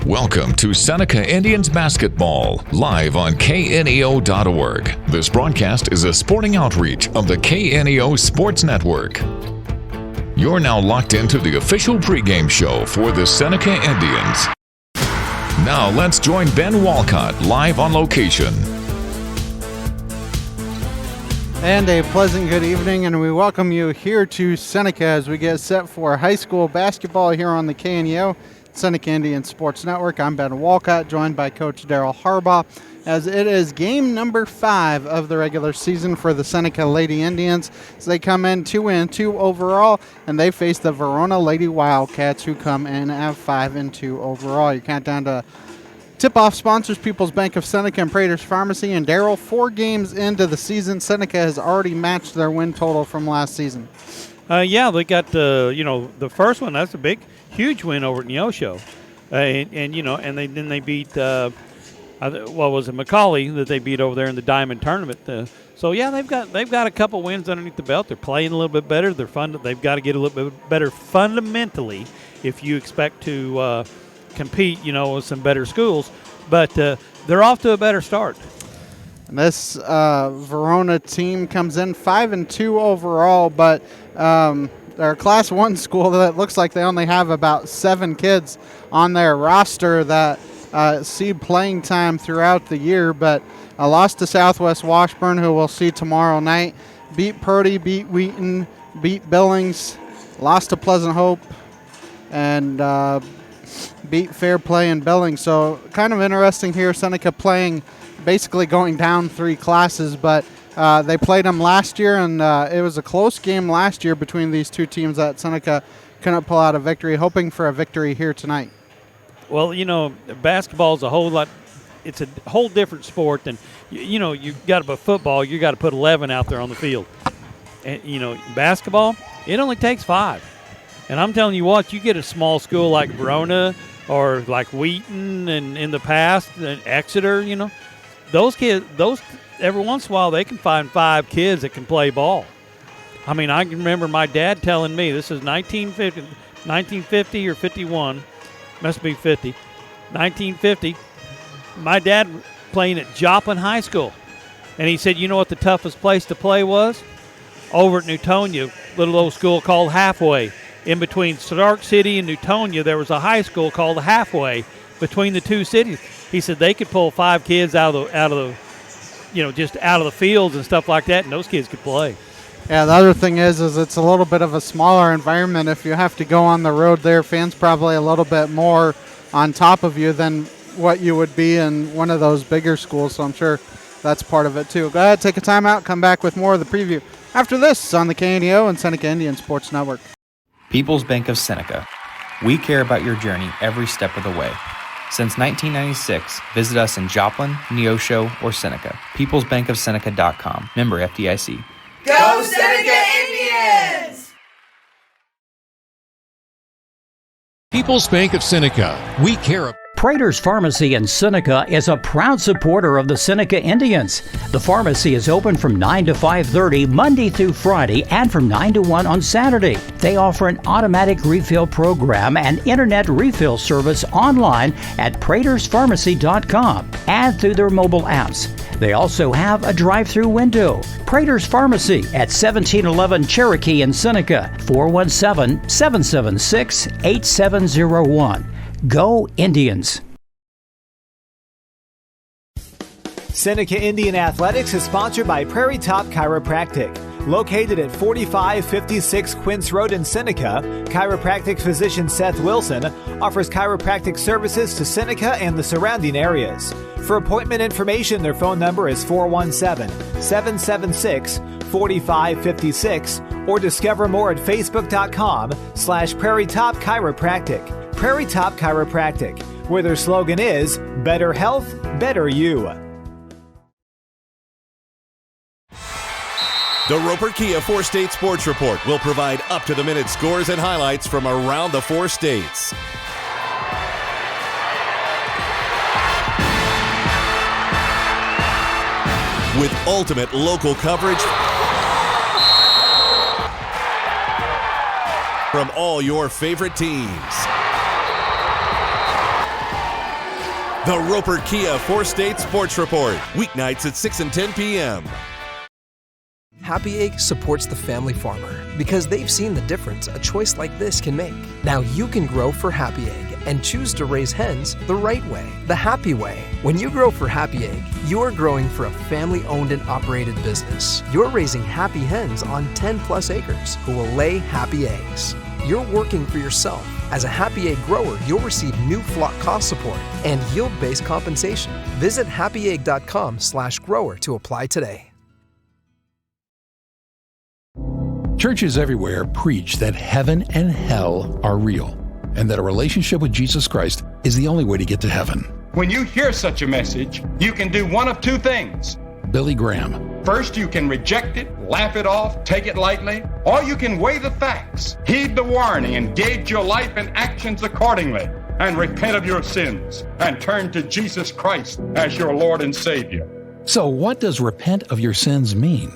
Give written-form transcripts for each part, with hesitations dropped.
Welcome to Seneca Indians Basketball, live on KNEO.org. This broadcast is a sporting outreach of the KNEO Sports Network. You're now locked into the official pregame show for the Seneca Indians. Now let's join Ben Walcott live on location. And a pleasant good evening, and we welcome you here to Seneca as we get set for high school basketball here on the KNEO Seneca Indian Sports Network. I'm Ben Walcott, joined by Coach Daryl Harbaugh, as it is game number 5 of the regular season for the Seneca Lady Indians. So they come in 2-2 overall, and they face the Verona Lady Wildcats, who come in at 5-2 overall. You count down to tip-off sponsors, People's Bank of Seneca and Prater's Pharmacy. And Daryl, 4 games into the season, Seneca has already matched their win total from last season. Yeah, they got the first one. That's a big, huge win over at Neosho, and they beat Macaulay that they beat over there in the Diamond Tournament. So yeah, they've got a couple wins underneath the belt. They're playing a little bit better. They're fun. They've got to get a little bit better fundamentally if you expect to compete, with some better schools. But they're off to a better start. And this Verona team comes in 5-2 overall, but they're a Class 1 school that looks like they only have about 7 kids on their roster that see playing time throughout the year. But a loss to Southwest Washburn, who we'll see tomorrow night, beat Purdy, beat Wheaton, beat Billings, lost to Pleasant Hope, and beat Fair Play and Billings. So kind of interesting here, Seneca playing basically going down 3 classes, but they played them last year, and it was a close game last year between these two teams that Seneca couldn't pull out a victory, hoping for a victory here tonight. Well, basketball is it's a whole different sport than, you've got to put football, you got to put 11 out there on the field. And, basketball, it only takes 5. And I'm telling you what, you get a small school like Verona or like Wheaton and in the past, and Exeter, those kids, every once in a while they can find 5 kids that can play ball. I mean, I can remember my dad telling me, this is 1950 or 51, must be 50, 1950, my dad playing at Joplin High School. And he said, you know what the toughest place to play was? Over at Newtonia, little old school called Halfway. In between Stark City and Newtonia, there was a high school called Halfway between the two cities. He said they could pull 5 kids out of the just out of the fields and stuff like that, and those kids could play. Yeah, the other thing is it's a little bit of a smaller environment. If you have to go on the road there, fans probably a little bit more on top of you than what you would be in one of those bigger schools, so I'm sure that's part of it too. Go ahead, take a timeout, come back with more of the preview after this on the KNEO and Seneca Indian Sports Network. People's Bank of Seneca. We care about your journey every step of the way. Since 1996, visit us in Joplin, Neosho, or Seneca. PeoplesBankofSeneca.com. Member FDIC. Go Seneca Indians! People's Bank of Seneca. We care about Prater's Pharmacy in Seneca is a proud supporter of the Seneca Indians. The pharmacy is open from 9 to 5:30 Monday through Friday and from 9 to 1 on Saturday. They offer an automatic refill program and internet refill service online at praterspharmacy.com and through their mobile apps. They also have a drive-through window. Prater's Pharmacy at 1711 Cherokee in Seneca, 417-776-8701. Go Indians! Seneca Indian Athletics is sponsored by Prairie Top Chiropractic. Located at 4556 Quince Road in Seneca, chiropractic physician Seth Wilson offers chiropractic services to Seneca and the surrounding areas. For appointment information, their phone number is 417-776-4556 or discover more at facebook.com/Prairie Top Chiropractic. Prairie Top Chiropractic, where their slogan is, better health, better you. The Roper Kia 4-State Sports Report will provide up-to-the-minute scores and highlights from around the 4 states. With ultimate local coverage from all your favorite teams. The Roper Kia 4-State Sports Report, weeknights at 6 and 10 p.m. Happy Egg supports the family farmer because they've seen the difference a choice like this can make. Now you can grow for Happy Egg and choose to raise hens the right way, the happy way. When you grow for Happy Egg, you're growing for a family-owned and operated business. You're raising happy hens on 10-plus acres who will lay happy eggs. You're working for yourself. As a Happy Egg grower, you'll receive new flock cost support and yield-based compensation. Visit happyegg.com/grower to apply today. Churches everywhere preach that heaven and hell are real, and that a relationship with Jesus Christ is the only way to get to heaven. When you hear such a message, you can do one of two things. Billy Graham. First, you can reject it, laugh it off, take it lightly, or you can weigh the facts, heed the warning, and gauge your life and actions accordingly, and repent of your sins, and turn to Jesus Christ as your Lord and Savior. So what does repent of your sins mean?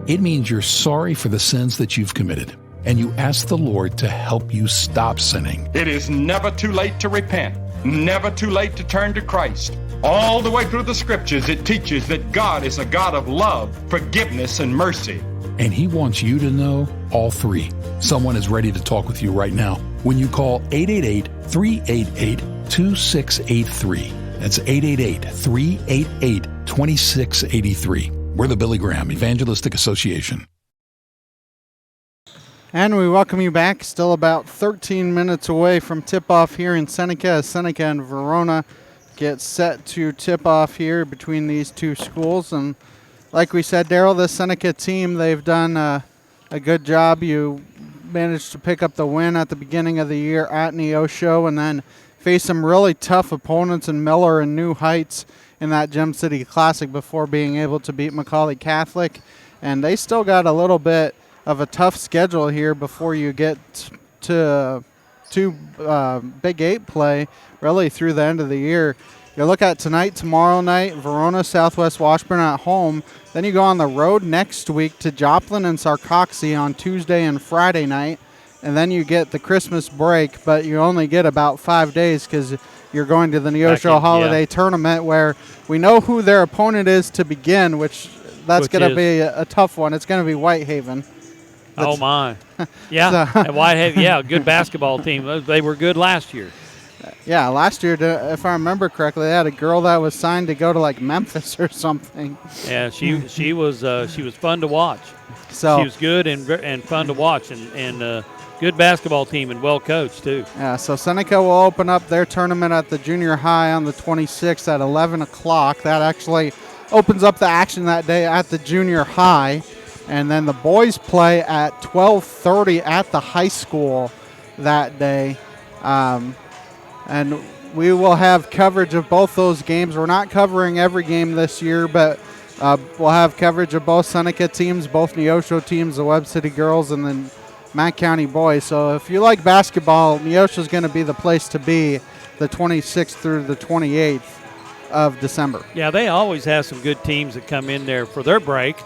It means you're sorry for the sins that you've committed, and you ask the Lord to help you stop sinning. It is never too late to repent, never too late to turn to Christ. All the way through the scriptures, it teaches that God is a God of love, forgiveness, and mercy. And He wants you to know all three. Someone is ready to talk with you right now when you call 888-388-2683. That's 888-388-2683. We're the Billy Graham Evangelistic Association. And we welcome you back. Still about 13 minutes away from tip-off here in Seneca, as Seneca and Verona get set to tip off here between these two schools. And like we said, Daryl, the Seneca team, they've done a good job. You managed to pick up the win at the beginning of the year at Neosho, and then face some really tough opponents in Miller and New Heights in that Gem City Classic before being able to beat Macaulay Catholic. And they still got a little bit of a tough schedule here before you get to Big 8 play really through the end of the year. You look at tonight, tomorrow night, Verona, Southwest Washburn at home. Then you go on the road next week to Joplin and Sarcoxy on Tuesday and Friday night. And then you get the Christmas break, but you only get about 5 days because you're going to the Neosho Holiday Tournament, where we know who their opponent is to begin, which going to be a tough one. It's going to be Whitehaven. Oh, my. Yeah, so Whitehaven, good basketball team. They were good last year. Yeah, last year, if I remember correctly, they had a girl that was signed to go to like Memphis or something. Yeah, she was fun to watch. So she was good and fun to watch, and good basketball team and well coached too. Yeah, so Seneca will open up their tournament at the junior high on the 26th at 11 o'clock. That actually opens up the action that day at the junior high, and then the boys play at 12:30 at the high school that day. And we will have coverage of both those games. We're not covering every game this year, but we'll have coverage of both Seneca teams, both Neosho teams, the Webb City girls, and then Mack County boys. So if you like basketball, Neosho is going to be the place to be the 26th through the 28th of December. Yeah, they always have some good teams that come in there for their break.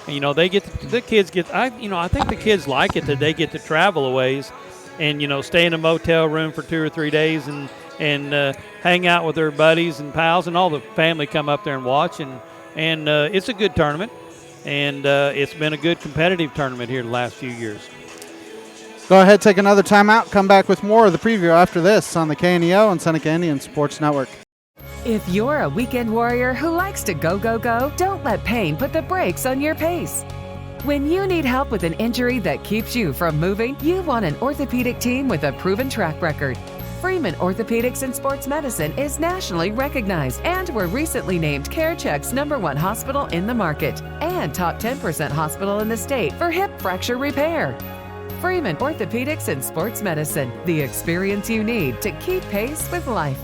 And, they get the kids get. I think the kids like it that they get to travel a ways. And, stay in a motel room for 2 or 3 days and hang out with their buddies and pals, and all the family come up there and watch. And it's a good tournament, and it's been a good competitive tournament here the last few years. Go ahead, take another timeout. Come back with more of the preview after this on the KNEO and Seneca Indian Sports Network. If you're a weekend warrior who likes to go, don't let pain put the brakes on your pace. When you need help with an injury that keeps you from moving, you want an orthopedic team with a proven track record. Freeman Orthopedics and Sports Medicine is nationally recognized, and were recently named CareCheck's #1 hospital in the market and top 10% hospital in the state for hip fracture repair. Freeman Orthopedics and Sports Medicine, the experience you need to keep pace with life.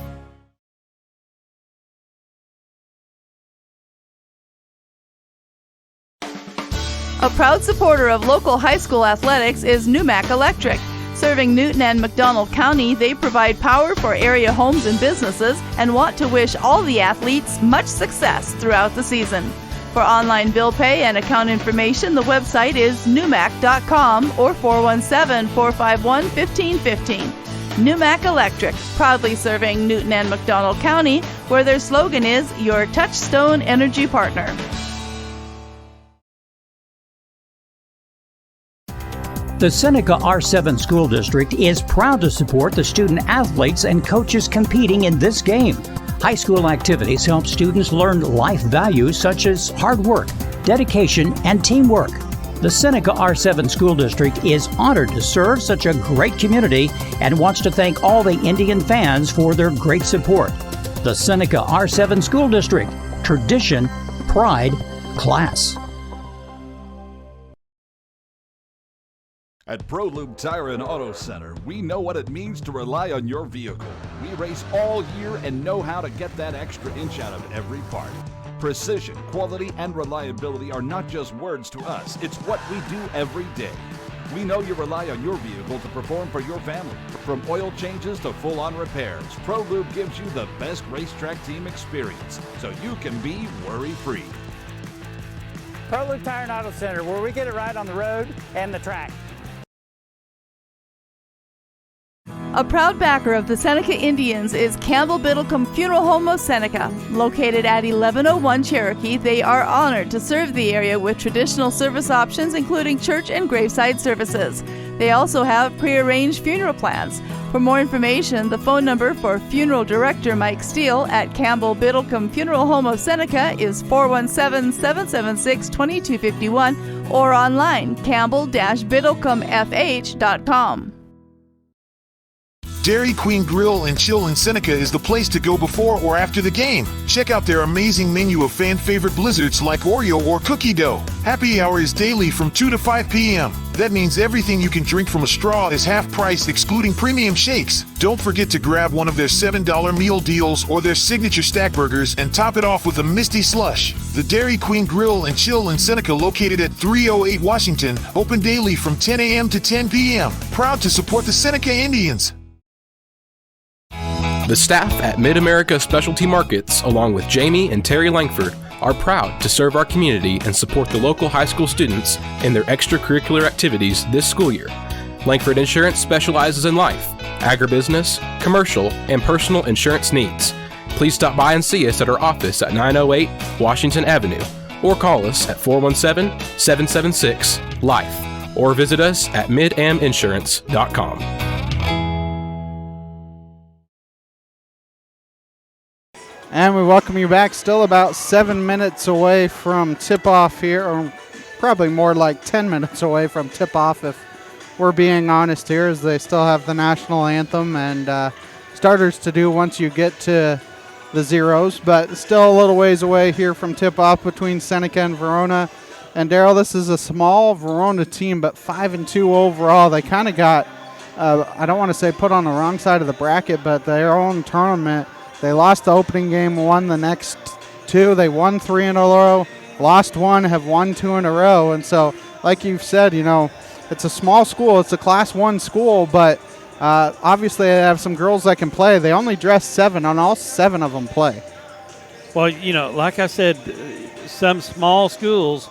A proud supporter of local high school athletics is Numac Electric. Serving Newton and McDonald County, they provide power for area homes and businesses and want to wish all the athletes much success throughout the season. For online bill pay and account information, the website is numac.com or 417-451-1515. Numac Electric, proudly serving Newton and McDonald County, where their slogan is your touchstone energy partner. The Seneca R7 School District is proud to support the student athletes and coaches competing in this game. High school activities help students learn life values such as hard work, dedication, and teamwork. The Seneca R7 School District is honored to serve such a great community and wants to thank all the Indian fans for their great support. The Seneca R7 School District, tradition, pride, class. At ProLube Tire and Auto Center, we know what it means to rely on your vehicle. We race all year and know how to get that extra inch out of every part. Precision, quality, and reliability are not just words to us, it's what we do every day. We know you rely on your vehicle to perform for your family. From oil changes to full-on repairs, ProLube gives you the best racetrack team experience, so you can be worry-free. ProLube Tire and Auto Center, where we get it right on the road and the track. A proud backer of the Seneca Indians is Campbell Biddlecombe Funeral Home of Seneca. Located at 1101 Cherokee, they are honored to serve the area with traditional service options including church and graveside services. They also have pre-arranged funeral plans. For more information, the phone number for Funeral Director Mike Steele at Campbell Biddlecombe Funeral Home of Seneca is 417-776-2251 or online campbell-biddlecomefh.com. Dairy Queen Grill and Chill in Seneca is the place to go before or after the game. Check out their amazing menu of fan-favorite blizzards like Oreo or cookie dough. Happy hour is daily from 2 to 5 p.m. That means everything you can drink from a straw is half price, excluding premium shakes. Don't forget to grab one of their $7 meal deals or their signature stack burgers and top it off with a Misty Slush. The Dairy Queen Grill and Chill in Seneca, located at 308 Washington, open daily from 10 a.m. to 10 p.m. Proud to support the Seneca Indians. The staff at Mid-America Specialty Markets, along with Jamie and Terry Langford, are proud to serve our community and support the local high school students in their extracurricular activities this school year. Langford Insurance specializes in life, agribusiness, commercial, and personal insurance needs. Please stop by and see us at our office at 908 Washington Avenue, or call us at 417-776-LIFE, or visit us at midaminsurance.com. And we welcome you back. Still about 7 minutes away from tip-off here, or probably more like 10 minutes away from tip-off if we're being honest here, as they still have the national anthem and starters to do once you get to the zeros. But still a little ways away here from tip-off between Seneca and Verona. And Darryl, this is a small Verona team, but 5-2 overall. They kind of got, I don't want to say put on the wrong side of the bracket, but their own tournament. They lost the opening game, won the next two. They won 3 in a row, lost 1, have won 2 in a row. And so, like you've said, you know, it's a small school. It's a Class 1 school, but obviously they have some girls that can play. They only dress 7, and all 7 of them play. Well, you know, like I said, some small schools,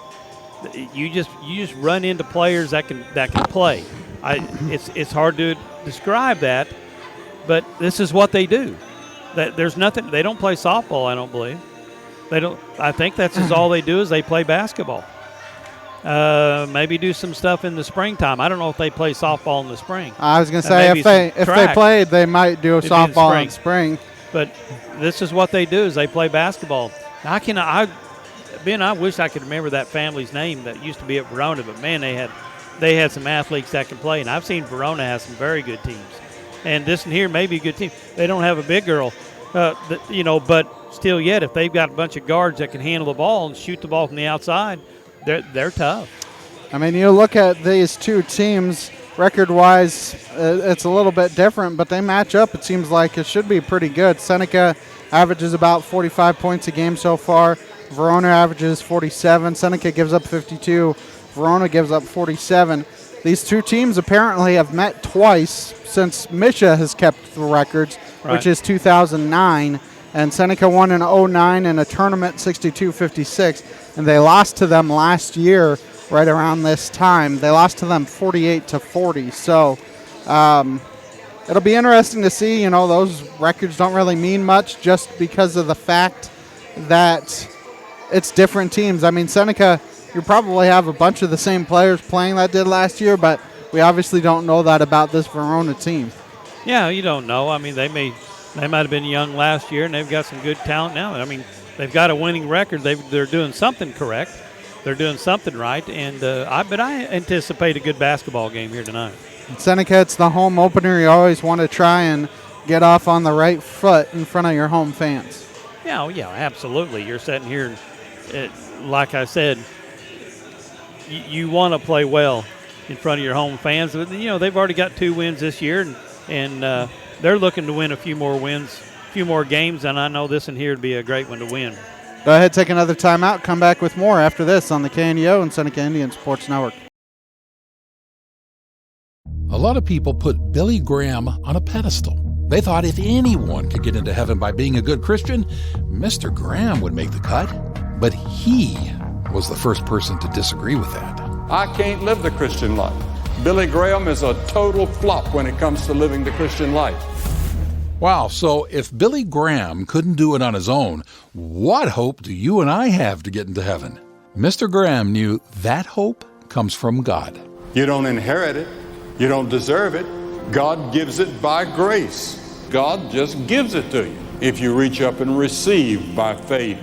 you just run into players that can play. It's hard to describe that, but this is what they do. There's nothing. They don't play softball, I don't believe. They don't. I think that's just all they do is they play basketball. Maybe do some stuff in the springtime. I don't know if they play softball in the spring. I was going to say if they played, they might do a softball in spring. But this is what they do is they play basketball. I wish I could remember that family's name that used to be at Verona, but man, they had some athletes that can play, and I've seen Verona has some very good teams. And this and here may be a good team. They don't have a big girl, but still yet, if they've got a bunch of guards that can handle the ball and shoot the ball from the outside, they're tough. I mean, you look at these two teams, record-wise, it's a little bit different, but they match up. It seems like it should be pretty good. Seneca averages about 45 points a game so far. Verona averages 47. Seneca gives up 52. Verona gives up 47. These two teams apparently have met twice since Misha has kept the records, which is 2009. And Seneca won in 2009 in a tournament 62-56. And they lost to them last year right around this time. They lost to them 48-40. So it'll be interesting to see. You know, those records don't really mean much just because of the fact that it's different teams. I mean, Seneca, you probably have a bunch of the same players playing that did last year, but we obviously don't know that about this Verona team. Yeah, you don't know. I mean, they might have been young last year, and they've got some good talent now. I mean, they've got a winning record. They're doing something correct. They're doing something right, and I anticipate a good basketball game here tonight. In Seneca, it's the home opener. You always want to try and get off on the right foot in front of your home fans. Yeah, absolutely. You're sitting here, like I said, you want to play well in front of your home fans. You know, they've already got 2 wins this year, and they're looking to win a few more games, and I know this one here would be a great one to win. Go ahead, take another timeout. Come back with more after this on the KNEO and Seneca Indian Sports Network. A lot of people put Billy Graham on a pedestal. They thought if anyone could get into heaven by being a good Christian, Mr. Graham would make the cut. But he was the first person to disagree with that. I can't live the Christian life. Billy Graham is a total flop when it comes to living the Christian life. Wow, so if Billy Graham couldn't do it on his own, what hope do you and I have to get into heaven? Mr. Graham knew that hope comes from God. You don't inherit it. You don't deserve it. God gives it by grace. God just gives it to you if you reach up and receive by faith.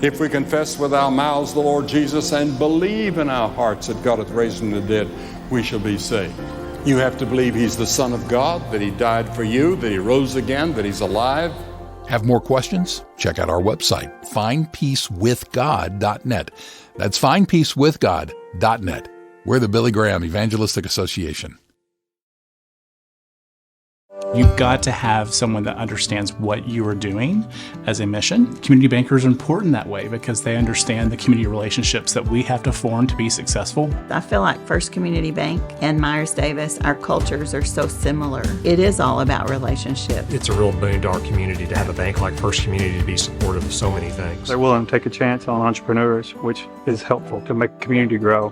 If we confess with our mouths the Lord Jesus and believe in our hearts that God hath raised him from the dead, we shall be saved. You have to believe he's the Son of God, that he died for you, that he rose again, that he's alive. Have more questions? Check out our website, findpeacewithgod.net. That's findpeacewithgod.net. We're the Billy Graham Evangelistic Association. You've got to have someone that understands what you are doing as a mission. Community bankers are important that way because they understand the community relationships that we have to form to be successful. I feel like First Community Bank and Myers-Davis, our cultures are so similar. It is all about relationship. It's a real $1 billion community to have a bank like First Community to be supportive of so many things. They're willing to take a chance on entrepreneurs, which is helpful to make the community grow.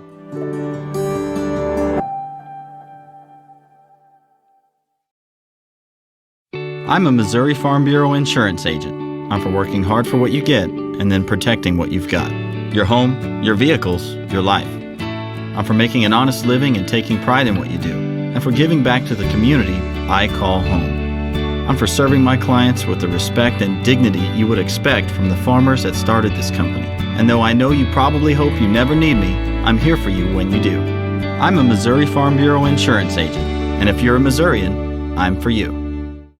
I'm a Missouri Farm Bureau insurance agent. I'm for working hard for what you get and then protecting what you've got. Your home, your vehicles, your life. I'm for making an honest living and taking pride in what you do. And for giving back to the community I call home. I'm for serving my clients with the respect and dignity you would expect from the farmers that started this company. And though I know you probably hope you never need me, I'm here for you when you do. I'm a Missouri Farm Bureau insurance agent. And if you're a Missourian, I'm for you.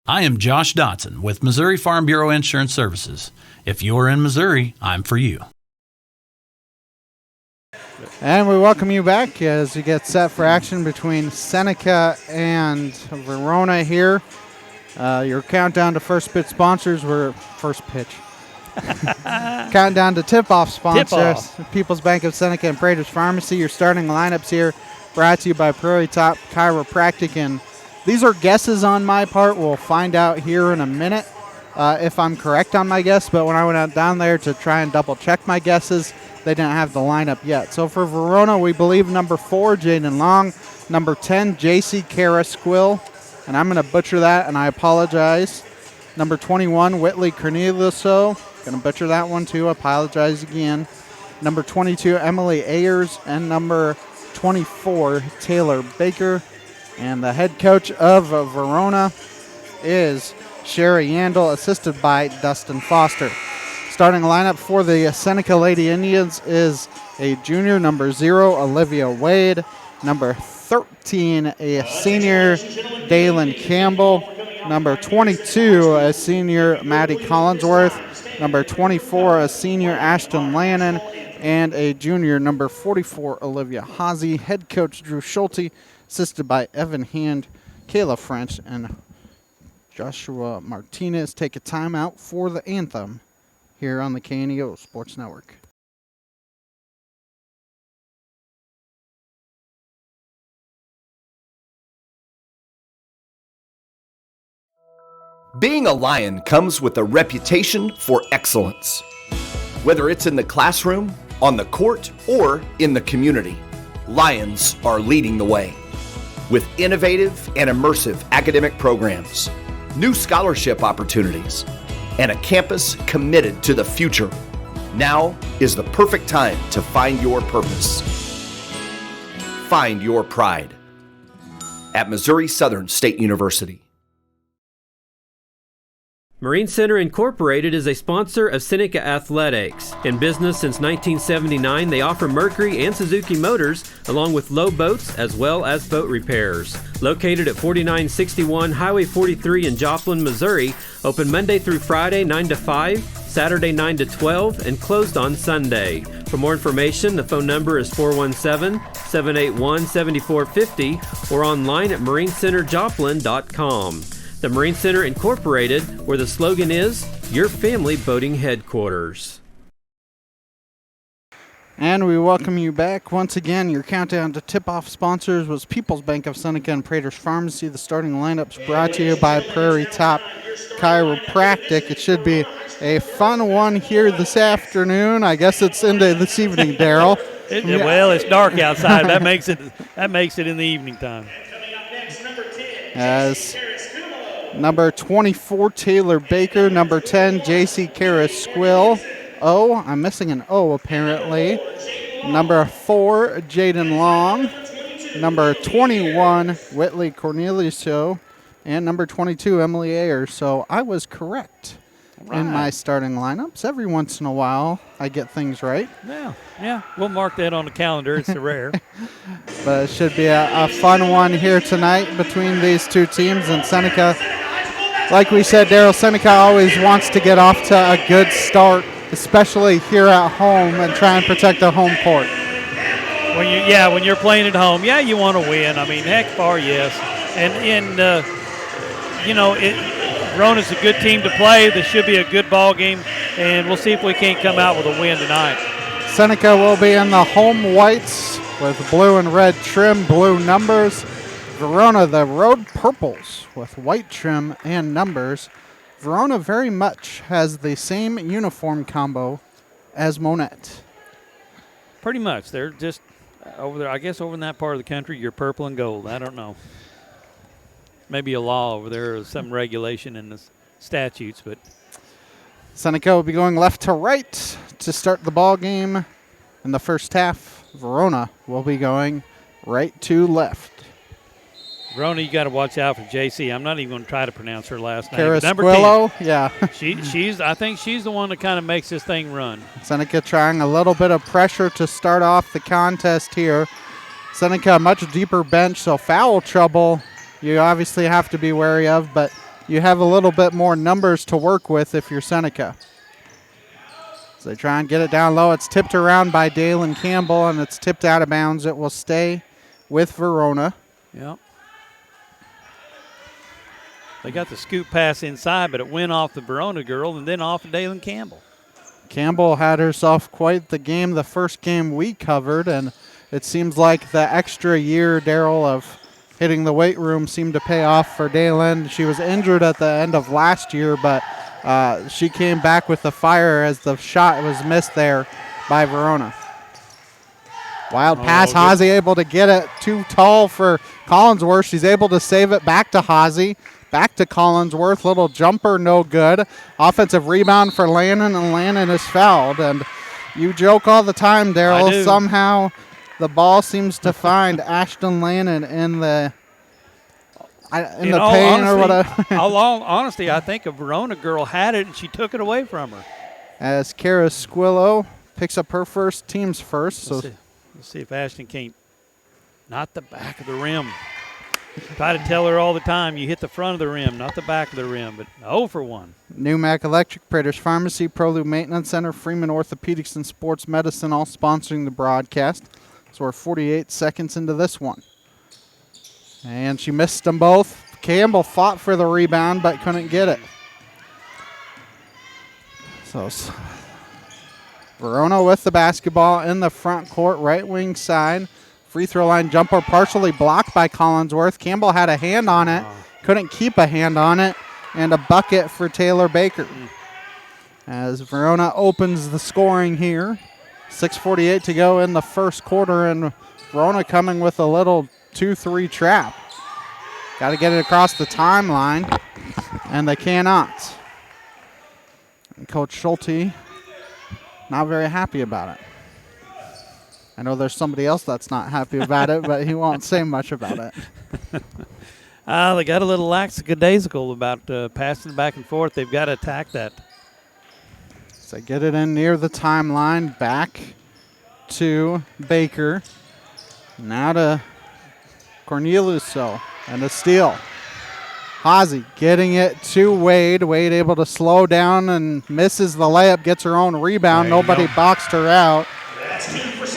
I am Josh Dotson with Missouri Farm Bureau Insurance Services. If you're in Missouri, I'm for you. And we welcome you back as you get set for action between Seneca and Verona here. Your countdown to first pitch sponsors were first pitch. Countdown to tip-off sponsors, People's Bank of Seneca and Prater's Pharmacy. Your starting lineups here brought to you by Prairie Top Chiropractic. And these are guesses on my part. We'll find out here in a minute if I'm correct on my guess. But when I went out down there to try and double-check my guesses, they didn't have the lineup yet. So for Verona, we believe number 4, Jaden Long. Number 10, J.C. Carasquill. And I'm going to butcher that, and I apologize. Number 21, Whitley Corneliuso. Going to butcher that one, too. I apologize again. Number 22, Emily Ayers. And number 24, Taylor Baker. And the head coach of Verona is Sherry Yandel, assisted by Dustin Foster. Starting lineup for the Seneca Lady Indians is a junior, number 0, Olivia Wade. Number 13, a senior, Dalen Campbell. Number 22, a senior, Maddie Collinsworth. Number 24, a senior, Ashton Lannon. And a junior, number 44, Olivia Haase. Head coach Drew Schulte, assisted by Evan Hand, Kayla French, and Joshua Martinez. Take a timeout for the anthem here on the KNEO Sports Network. Being a Lion comes with a reputation for excellence. Whether it's in the classroom, on the court, or in the community, Lions are leading the way. with innovative and immersive academic programs, new scholarship opportunities, and a campus committed to the future. Now is the perfect time to find your purpose. Find your pride at Missouri Southern State University. Marine Center Incorporated is a sponsor of Seneca Athletics. In business since 1979, they offer Mercury and Suzuki motors, along with low boats as well as boat repairs. Located at 4961 Highway 43 in Joplin, Missouri, open Monday through Friday 9 to 5, Saturday 9 to 12, and closed on Sunday. For more information, the phone number is 417-781-7450 or online at marinecenterjoplin.com. The Marine Center Incorporated, where the slogan is, your family boating headquarters. And we welcome you back. Once again, your countdown to tip-off sponsors was People's Bank of Seneca and Prater's Pharmacy. The starting lineups brought to you by Prairie Top Chiropractic. It should be a fun one here this afternoon. I guess it's into this evening, Daryl. Well, it's dark outside. That makes it in the evening time. As number 24, Taylor Baker. Number 10, J.C. Carasquill. O, I'm missing an O apparently. Number 4, Jaden Long. Number 21, Whitley Corneliuso. And number 22, Emily Ayers. So I was correct in my starting lineups. Every once in a while, I get things right. Yeah. We'll mark that on the calendar. It's rare. But it should be a fun one here tonight between these two teams. And Seneca, like we said, Daryl, Seneca always wants to get off to a good start, especially here at home, and try and protect the home court. When you're playing at home, you want to win. I mean, heck, far yes. And Verona's a good team to play. This should be a good ball game, and we'll see if we can't come out with a win tonight. Seneca will be in the home whites with blue and red trim, blue numbers. Verona, the road purples with white trim and numbers. Verona very much has the same uniform combo as Monette. Pretty much. They're just over there. I guess over in that part of the country, you're purple and gold. I don't know. Maybe a law over there or some regulation in the statutes, but Seneca will be going left to right to start the ball game in the first half. Verona will be going right to left. Verona, you got to watch out for JC. I'm not even going to try to pronounce her last name. Carasquillo, yeah. I think she's the one that kind of makes this thing run. Seneca trying a little bit of pressure to start off the contest here. Seneca, a much deeper bench, so foul trouble you obviously have to be wary of, but you have a little bit more numbers to work with if you're Seneca. So they try and get it down low. It's tipped around by Dalen Campbell, and it's tipped out of bounds. It will stay with Verona. Yep. They got the scoop pass inside, but it went off the Verona girl and then off of Dalen Campbell. Campbell had herself quite the game the first game we covered, and it seems like the extra year, Daryl, of hitting the weight room seemed to pay off for Dalen. She was injured at the end of last year, but she came back with the fire as the shot was missed there by Verona. Wild pass, Haase able to get it too tall for Collinsworth. She's able to save it back to Haase. Back to Collinsworth. Little jumper, no good. Offensive rebound for Lannon, and Lannon is fouled. And you joke all the time, Daryl. Somehow the ball seems to find Ashton Lannon in the paint or whatever. Honestly, I think a Verona girl had it and she took it away from her. As Carasquillo picks up her first, team's first. Let's see if Ashton can't. Not the back of the rim. Try to tell her all the time, you hit the front of the rim, not the back of the rim, but 0 for 1. Newmac Electric, Prater's Pharmacy, Prolube Maintenance Center, Freeman Orthopedics and Sports Medicine, all sponsoring the broadcast. So we're 48 seconds into this one. And she missed them both. Campbell fought for the rebound, but couldn't get it. So Verona with the basketball in the front court, right wing side. Free throw line jumper partially blocked by Collinsworth. Campbell had a hand on it, couldn't keep a hand on it, and a bucket for Taylor Baker. As Verona opens the scoring here. 6:48 to go in the first quarter, and Verona coming with a little 2-3 trap. Got to get it across the timeline, and they cannot. And Coach Schulte not very happy about it. I know there's somebody else that's not happy about it, but he won't say much about it. They got a little lackadaisical about passing back and forth. They've got to attack that. So get it in near the timeline, back to Baker. Now to Corneliuso, and a steal. Hazy getting it to Wade. Wade able to slow down and misses the layup, gets her own rebound. Nobody boxed her out.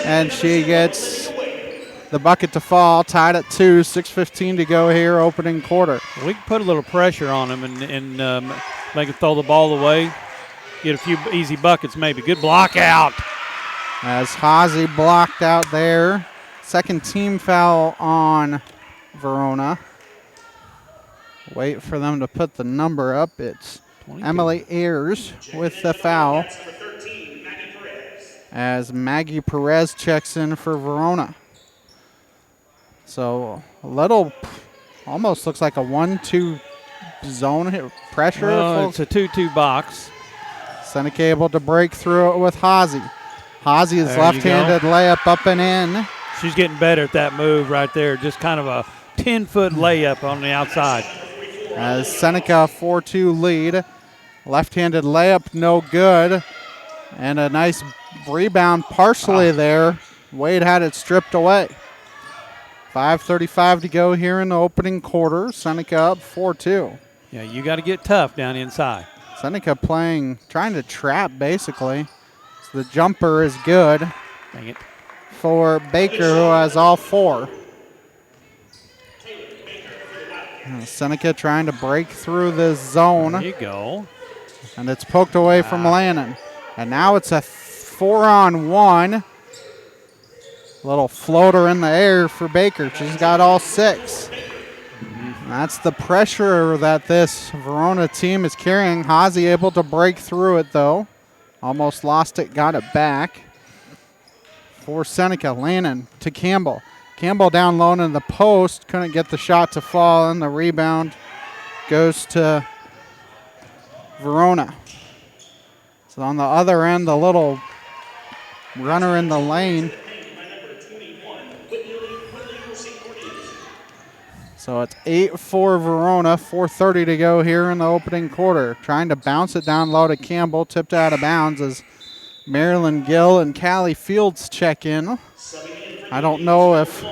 And she gets the bucket to fall, tied at 2, 6:15 to go here, opening quarter. We can put a little pressure on them and make them throw the ball away, get a few easy buckets maybe. Good block out. As Hazy blocked out there. Second team foul on Verona. Wait for them to put the number up. It's 22. Emily Ayers with the foul. As Maggie Perez checks in for Verona. So a little, almost looks like a 1-2 zone hit pressure. Well, it's a 2-2 box. Seneca able to break through it with Hazy. Hazy's There left-handed layup up and in. She's getting better at that move right there. Just kind of a 10-foot layup on the outside. As Seneca 4-2 lead. Left-handed layup, no good. And a nice rebound partially there. Wade had it stripped away. 5:35 to go here in the opening quarter. Seneca up 4-2. Yeah, you got to get tough down inside. Seneca trying to trap basically. So the jumper is good. Dang it. For Baker, who has all 4. Seneca trying to break through the zone. There you go. And it's poked away from Lannon. And now it's a 4-on-1. Little floater in the air for Baker. She's got all 6. That's the pressure that this Verona team is carrying. Hazy able to break through it, though. Almost lost it, got it back. For Seneca, Lannon to Campbell. Campbell down low in the post. Couldn't get the shot to fall, and the rebound goes to Verona. So on the other end, the little runner in the lane. So it's 8-4 Verona, 4:30 to go here in the opening quarter. Trying to bounce it down low to Campbell, tipped out of bounds as Marilyn Gill and Callie Fields check in. I don't know if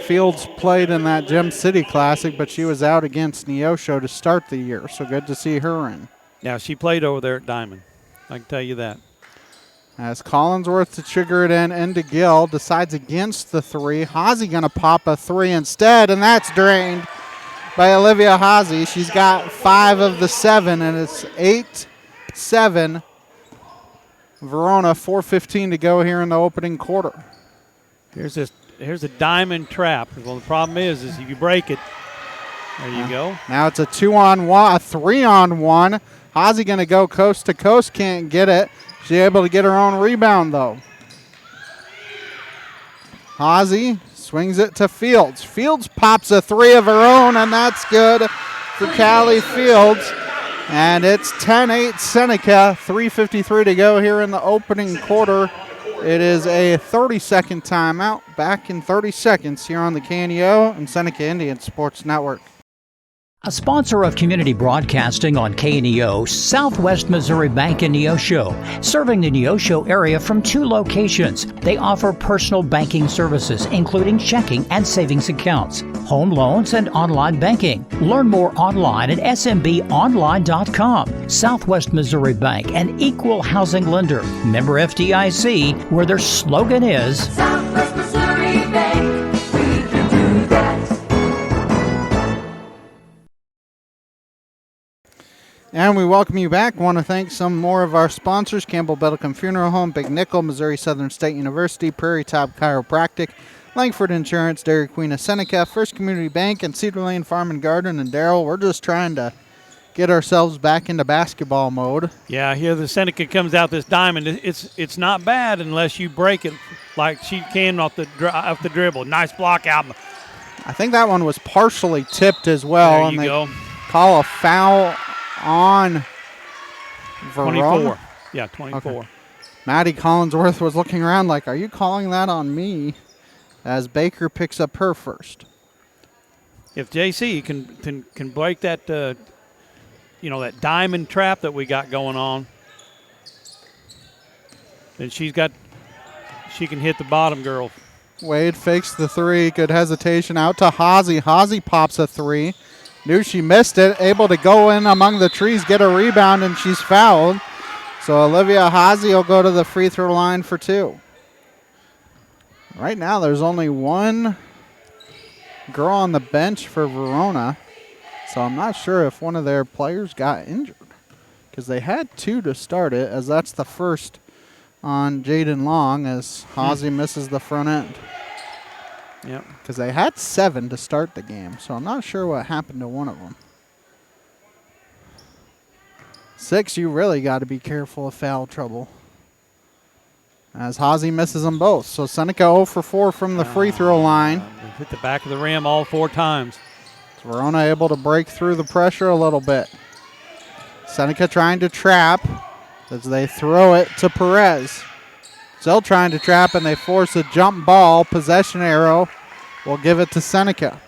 Fields played in that Gem City Classic, but she was out against Neosho to start the year, so good to see her in. Yeah, she played over there at Diamond. I can tell you that. As Collinsworth to trigger it into Gill, decides against the 3. Hazy going to pop a 3 instead, and that's drained by Olivia Hazy. She's got 5 of the 7, and it's 8-7. Verona, 4:15 to go here in the opening quarter. Here's a diamond trap. Well, the problem is if you break it, there you go. Now it's a 2-on-1, a 3-on-1. Hazy going to go coast to coast, can't get it. She's able to get her own rebound, though. Hazy swings it to Fields. Fields pops a 3 of her own, and that's good for Callie Fields. And it's 10-8 Seneca, 3:53 to go here in the opening quarter. It is a 30-second timeout. Back in 30 seconds here on the KNEO and Seneca Indian Sports Network. A sponsor of community broadcasting on KNEO, Southwest Missouri Bank in Neosho, serving the Neosho area from 2 locations. They offer personal banking services, including checking and savings accounts, home loans, and online banking. Learn more online at smbonline.com. Southwest Missouri Bank, an equal housing lender. Member FDIC, where their slogan is Southwest Missouri Bank, we can do that. And we welcome you back. Want to thank some more of our sponsors: Campbell Bettlecombe Funeral Home, Big Nickel, Missouri Southern State University, Prairie Top Chiropractic, Langford Insurance, Dairy Queen of Seneca, First Community Bank, and Cedar Lane Farm and Garden. And Darryl, we're just trying to get ourselves back into basketball mode. Yeah, here the Seneca comes out this diamond. It's not bad unless you break it like she can off the dribble. Nice block out. I think that one was partially tipped as well. There and you they go. call a foul on Verona. 24. Yeah, 24. Okay. Maddie Collinsworth was looking around like, are you calling that on me? As Baker picks up her first. If JC can break that, that diamond trap that we got going on, then she can hit the bottom girl. Wade fakes the three. Good hesitation out to Hazy. Hazy pops a three. Knew she missed it. Able to go in among the trees, get a rebound, and she's fouled. So Olivia Hazy will go to the free throw line for 2. Right now there's only one girl on the bench for Verona. So I'm not sure if one of their players got injured. Because they had 2 to start it, as that's the first on Jaden Long as Hazy misses the front end. Yep. Because they had 7 to start the game, so I'm not sure what happened to one of them. 6, you really got to be careful of foul trouble. As Hazy misses them both. So Seneca 0 for 4 from the free throw line. Hit the back of the rim all 4 times. So Verona able to break through the pressure a little bit. Seneca trying to trap as they throw it to Perez. Still trying to trap, and they force a jump ball. Possession arrow will give it to Seneca.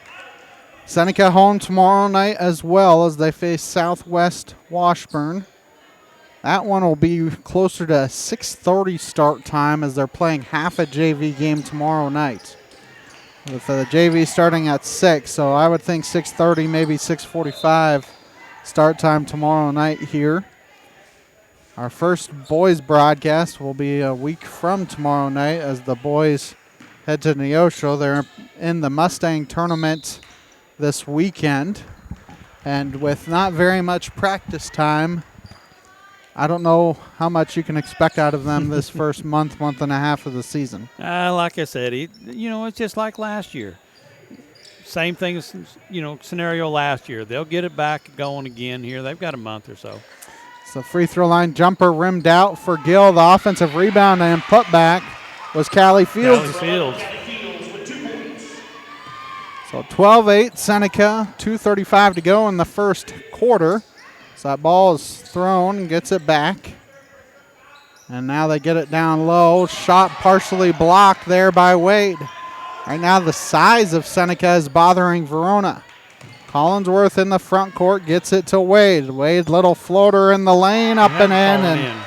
Seneca home tomorrow night as well as they face Southwest Washburn. That one will be closer to a 6:30 start time as they're playing half a JV game tomorrow night. With the JV starting at 6, so I would think 6:30, maybe 6:45 start time tomorrow night here. Our first boys broadcast will be a week from tomorrow night as the boys head to Neosho. They're in the Mustang tournament this weekend. And with not very much practice time, I don't know how much you can expect out of them this first month and a half of the season. Like I said, it's just like last year. Same thing as, scenario last year. They'll get it back going again here. They've got a month or so. So free throw line jumper rimmed out for Gill. The offensive rebound and putback was Callie Fields. So 12-8 Seneca, 2:35 to go in the first quarter. So that ball is thrown and gets it back. And now they get it down low. Shot partially blocked there by Wade. Right now the size of Seneca is bothering Verona. Collinsworth in the front court gets it to Wade. Wade, little floater in the lane, up and in. And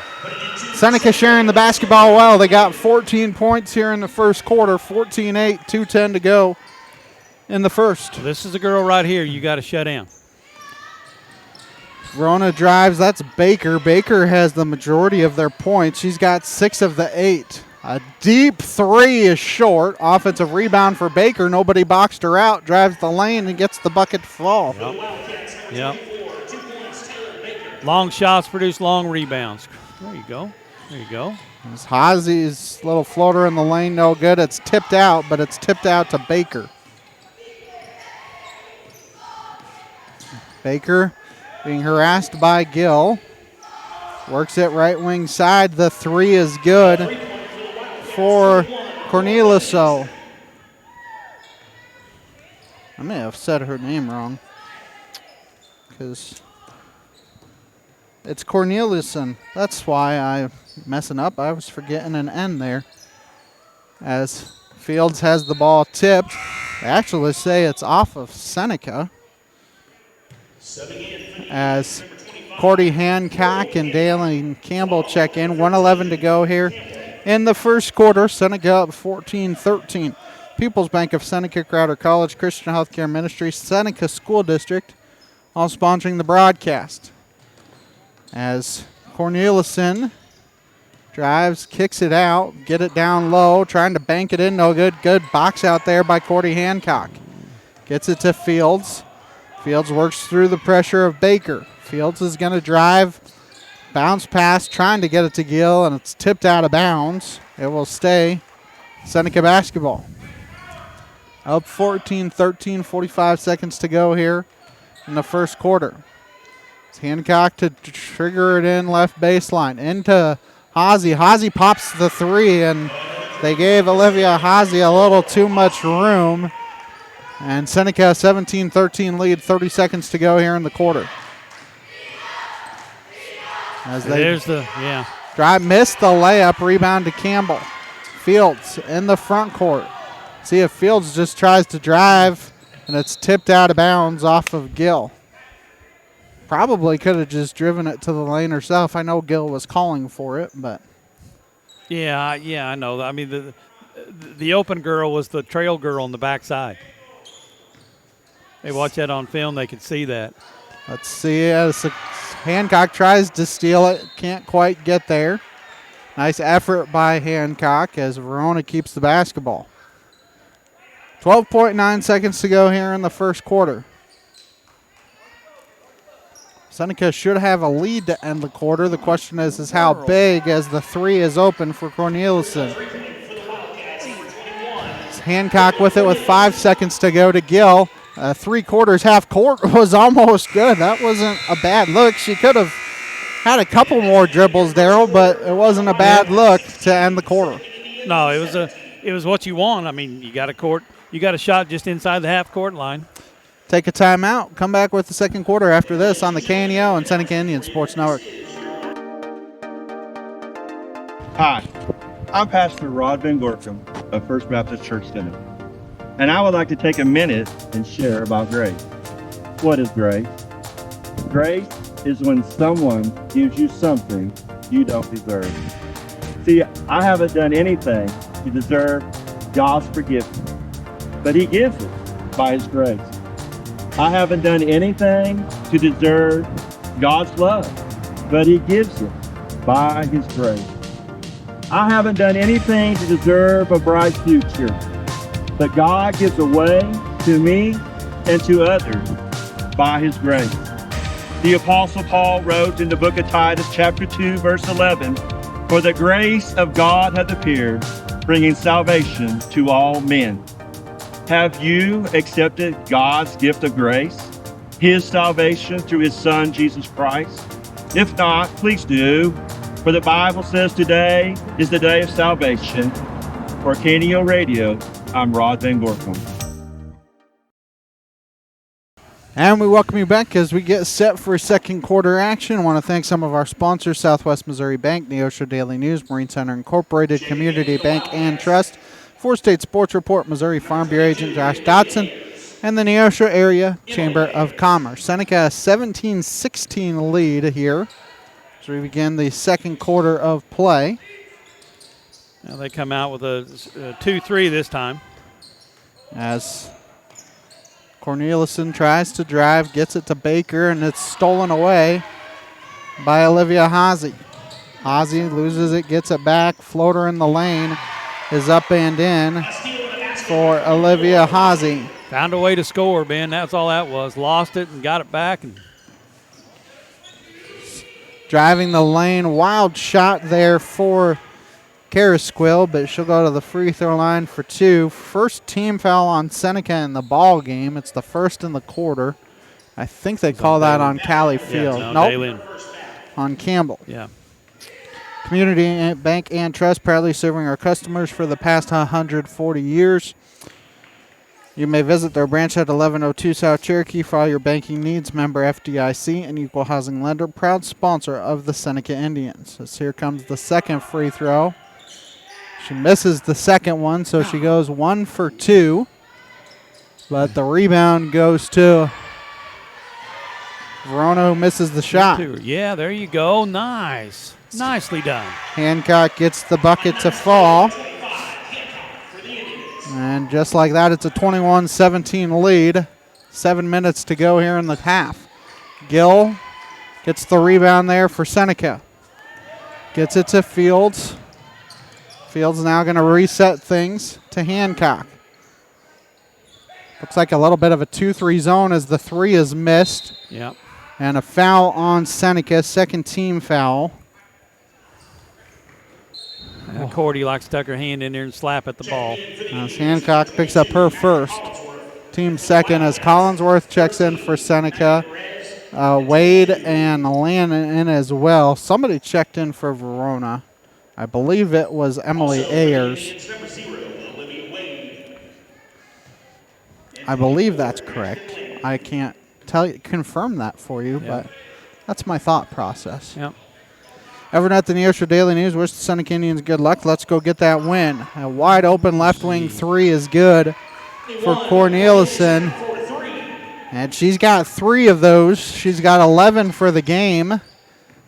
Seneca sharing the basketball well. They got 14 points here in the first quarter. 14-8, 2:10 to go in the first. This is a girl right here you got to shut down. Verona drives. That's Baker. Baker has the majority of their points. She's got 6 of the 8. A deep three is short. Offensive rebound for Baker. Nobody boxed her out. Drives the lane and gets the bucket to fall. Yep. Long shots produce long rebounds. There you go. As Hazy's little floater in the lane, no good. It's tipped out, but it's tipped out to Baker. Baker being harassed by Gill. Works it right wing side. The three is good for Corneliuso. I may have said her name wrong because it's Corneliuson. That's why I'm messing up. I was forgetting an N there. As Fields has the ball tipped. They actually say it's off of Seneca. As Cordy Hancock and Dalen Campbell check in. 1:11 to go here in the first quarter. Seneca up 14-13. People's Bank of Seneca, Crowder College, Christian Healthcare Ministry, Seneca School District, all sponsoring the broadcast. As Corneliuson drives, kicks it out, get it down low, trying to bank it in, no good. Good box out there by Cordy Hancock. Gets it to Fields. Fields works through the pressure of Baker. Fields is going to drive, bounce pass, trying to get it to Gill, and it's tipped out of bounds. It will stay Seneca basketball. Up 14-13, 45 seconds to go here in the first quarter. It's Hancock to trigger it in left baseline. Into Hazy. Hazy pops the three, and they gave Olivia Hazy a little too much room. And Seneca 17-13 lead, 30 seconds to go here in the quarter. As they drive, missed the layup, rebound to Campbell. Fields in the front court. See if Fields just tries to drive, and it's tipped out of bounds off of Gill. Probably could have just driven it to the lane herself. I know Gill was calling for it, but. Yeah, I know. I mean, the open girl was the trail girl on the backside. They watch that on film, they can see that. Let's see. Hancock tries to steal it. Can't quite get there. Nice effort by Hancock as Verona keeps the basketball. 12.9 seconds to go here in the first quarter. Seneca should have a lead to end the quarter. The question is how big, as the three is open for Corneliuson. Hancock with it with 5 seconds to go to Gill. 3/4 half court was almost good. That wasn't a bad look. She could have had a couple more dribbles, Daryl, but it wasn't a bad look to end the quarter. No, it was what you want. I mean, you got a shot just inside the half court line. Take a timeout. Come back with the second quarter after this on the KNEO and Seneca Indian Sports Network. Hi, I'm Pastor Rod Van Gorkum of First Baptist Church Seneca, and I would like to take a minute and share about grace. What is grace? Grace is when someone gives you something you don't deserve. See, I haven't done anything to deserve God's forgiveness, but He gives it by His grace. I haven't done anything to deserve God's love, but He gives it by His grace. I haven't done anything to deserve a bright future, but God gives away to me and to others by His grace. The Apostle Paul wrote in the book of Titus, chapter 2, verse 11, "For the grace of God hath appeared, bringing salvation to all men." Have you accepted God's gift of grace, His salvation through His Son, Jesus Christ? If not, please do, for the Bible says today is the day of salvation. For KNEO Radio, I'm Rod Van Gorkum. And we welcome you back as we get set for second quarter action. I want to thank some of our sponsors: Southwest Missouri Bank, Neosho Daily News, Marine Center Incorporated, Community Bank and Trust, 4-State Sports Report, Missouri Farm Bureau agent Josh Dotson, and the Neosho Area Chamber of Commerce. Seneca a 17-16 lead here as we begin the second quarter of play. Now they come out with a 2-3 this time. As Corneliuson tries to drive, gets it to Baker, and it's stolen away by Olivia Haase. Haase loses it, gets it back. Floater in the lane is up and in for Olivia Haase. Found a way to score, Ben. That's all that was. Lost it and got it back. And driving the lane, wild shot there for Carasquill, but she'll go to the free throw line for two. First team foul on Seneca in the ball game. It's the first in the quarter. I think they call that on Callie Field. Yeah, nope. On Campbell. Yeah. Community Bank and Trust, proudly serving our customers for the past 140 years. You may visit their branch at 1102 South Cherokee for all your banking needs. Member FDIC and equal housing lender, proud sponsor of the Seneca Indians. As here comes the second free throw. She misses the second one, so she goes 1 for 2. But the rebound goes to Verona, who misses the shot. Yeah, there you go. Nice. Nicely done. Hancock gets the bucket to fall. And just like that, it's a 21-17 lead. 7 minutes to go here in the half. Gill gets the rebound there for Seneca. Gets it to Fields. Fields now going to reset things to Hancock. Looks like a little bit of a 2-3 zone as the three is missed. Yep. And a foul on Seneca, second team foul. Cordy likes to tuck her hand in there and slap at the ball. As Hancock picks up her first. Team second as Collinsworth checks in for Seneca. Wade and Lannon in as well. Somebody checked in for Verona. I believe it was Emily Ayers. I believe that's correct. I can't confirm that for you, but that's my thought process. Yep. Everyone at the Neosho Daily News wish the Seneca Indians good luck. Let's go get that win. A wide open left wing three is good for Corneliuson. And she's got 3 of those. She's got 11 for the game.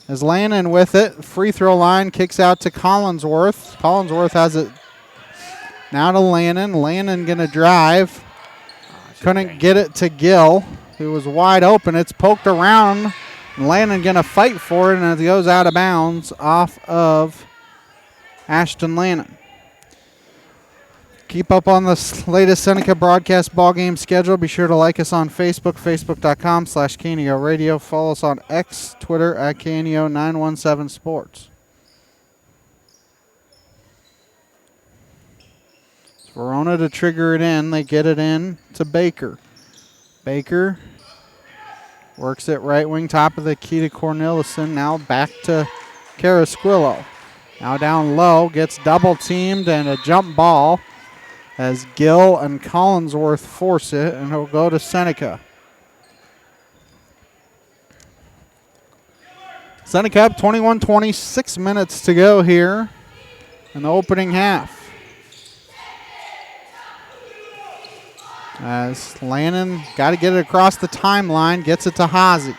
As Lannon with it, free throw line kicks out to Collinsworth. Collinsworth has it now to Lannon. Lannon going to drive. Couldn't get it to Gill, who was wide open. It's poked around. Lannon going to fight for it, and it goes out of bounds off of Ashton Lannon. Keep up on the latest Seneca broadcast ball game schedule. Be sure to like us on Facebook, facebook.com/KNEO Radio. Follow us on X, Twitter at KNEO917 Sports. It's Verona to trigger it in. They get it in to Baker. Baker works it right wing, top of the key to Corneliuson. Now back to Carasquillo. Now down low, gets double teamed and a jump ball as Gill and Collinsworth force it, and it'll go to Seneca. Seneca up 21-20, 6 minutes to go here in the opening half. As Lannon got to get it across the timeline, gets it to Hazy.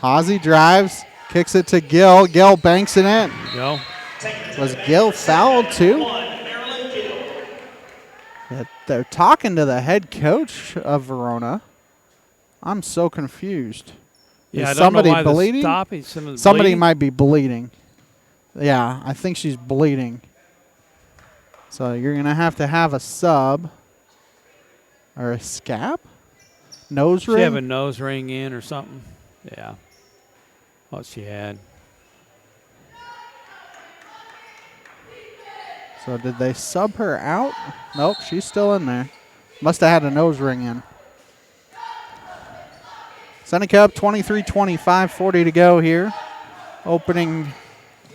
Hazy drives, kicks it to Gill. Gill banks it in. There you go. Was Gill fouled too? They're talking to the head coach of Verona. I'm so confused. Yeah, Is I don't know somebody why bleeding? Somebody Bleeding? Might be bleeding. Yeah, I think she's bleeding. So you're going to have a sub. Or a scab? Nose ring? She have a nose ring in or something. Yeah. What she had. So did they sub her out? Nope, she's still in there. Must have had a nose ring in. Seneca up 23-25, 40 to go here. Opening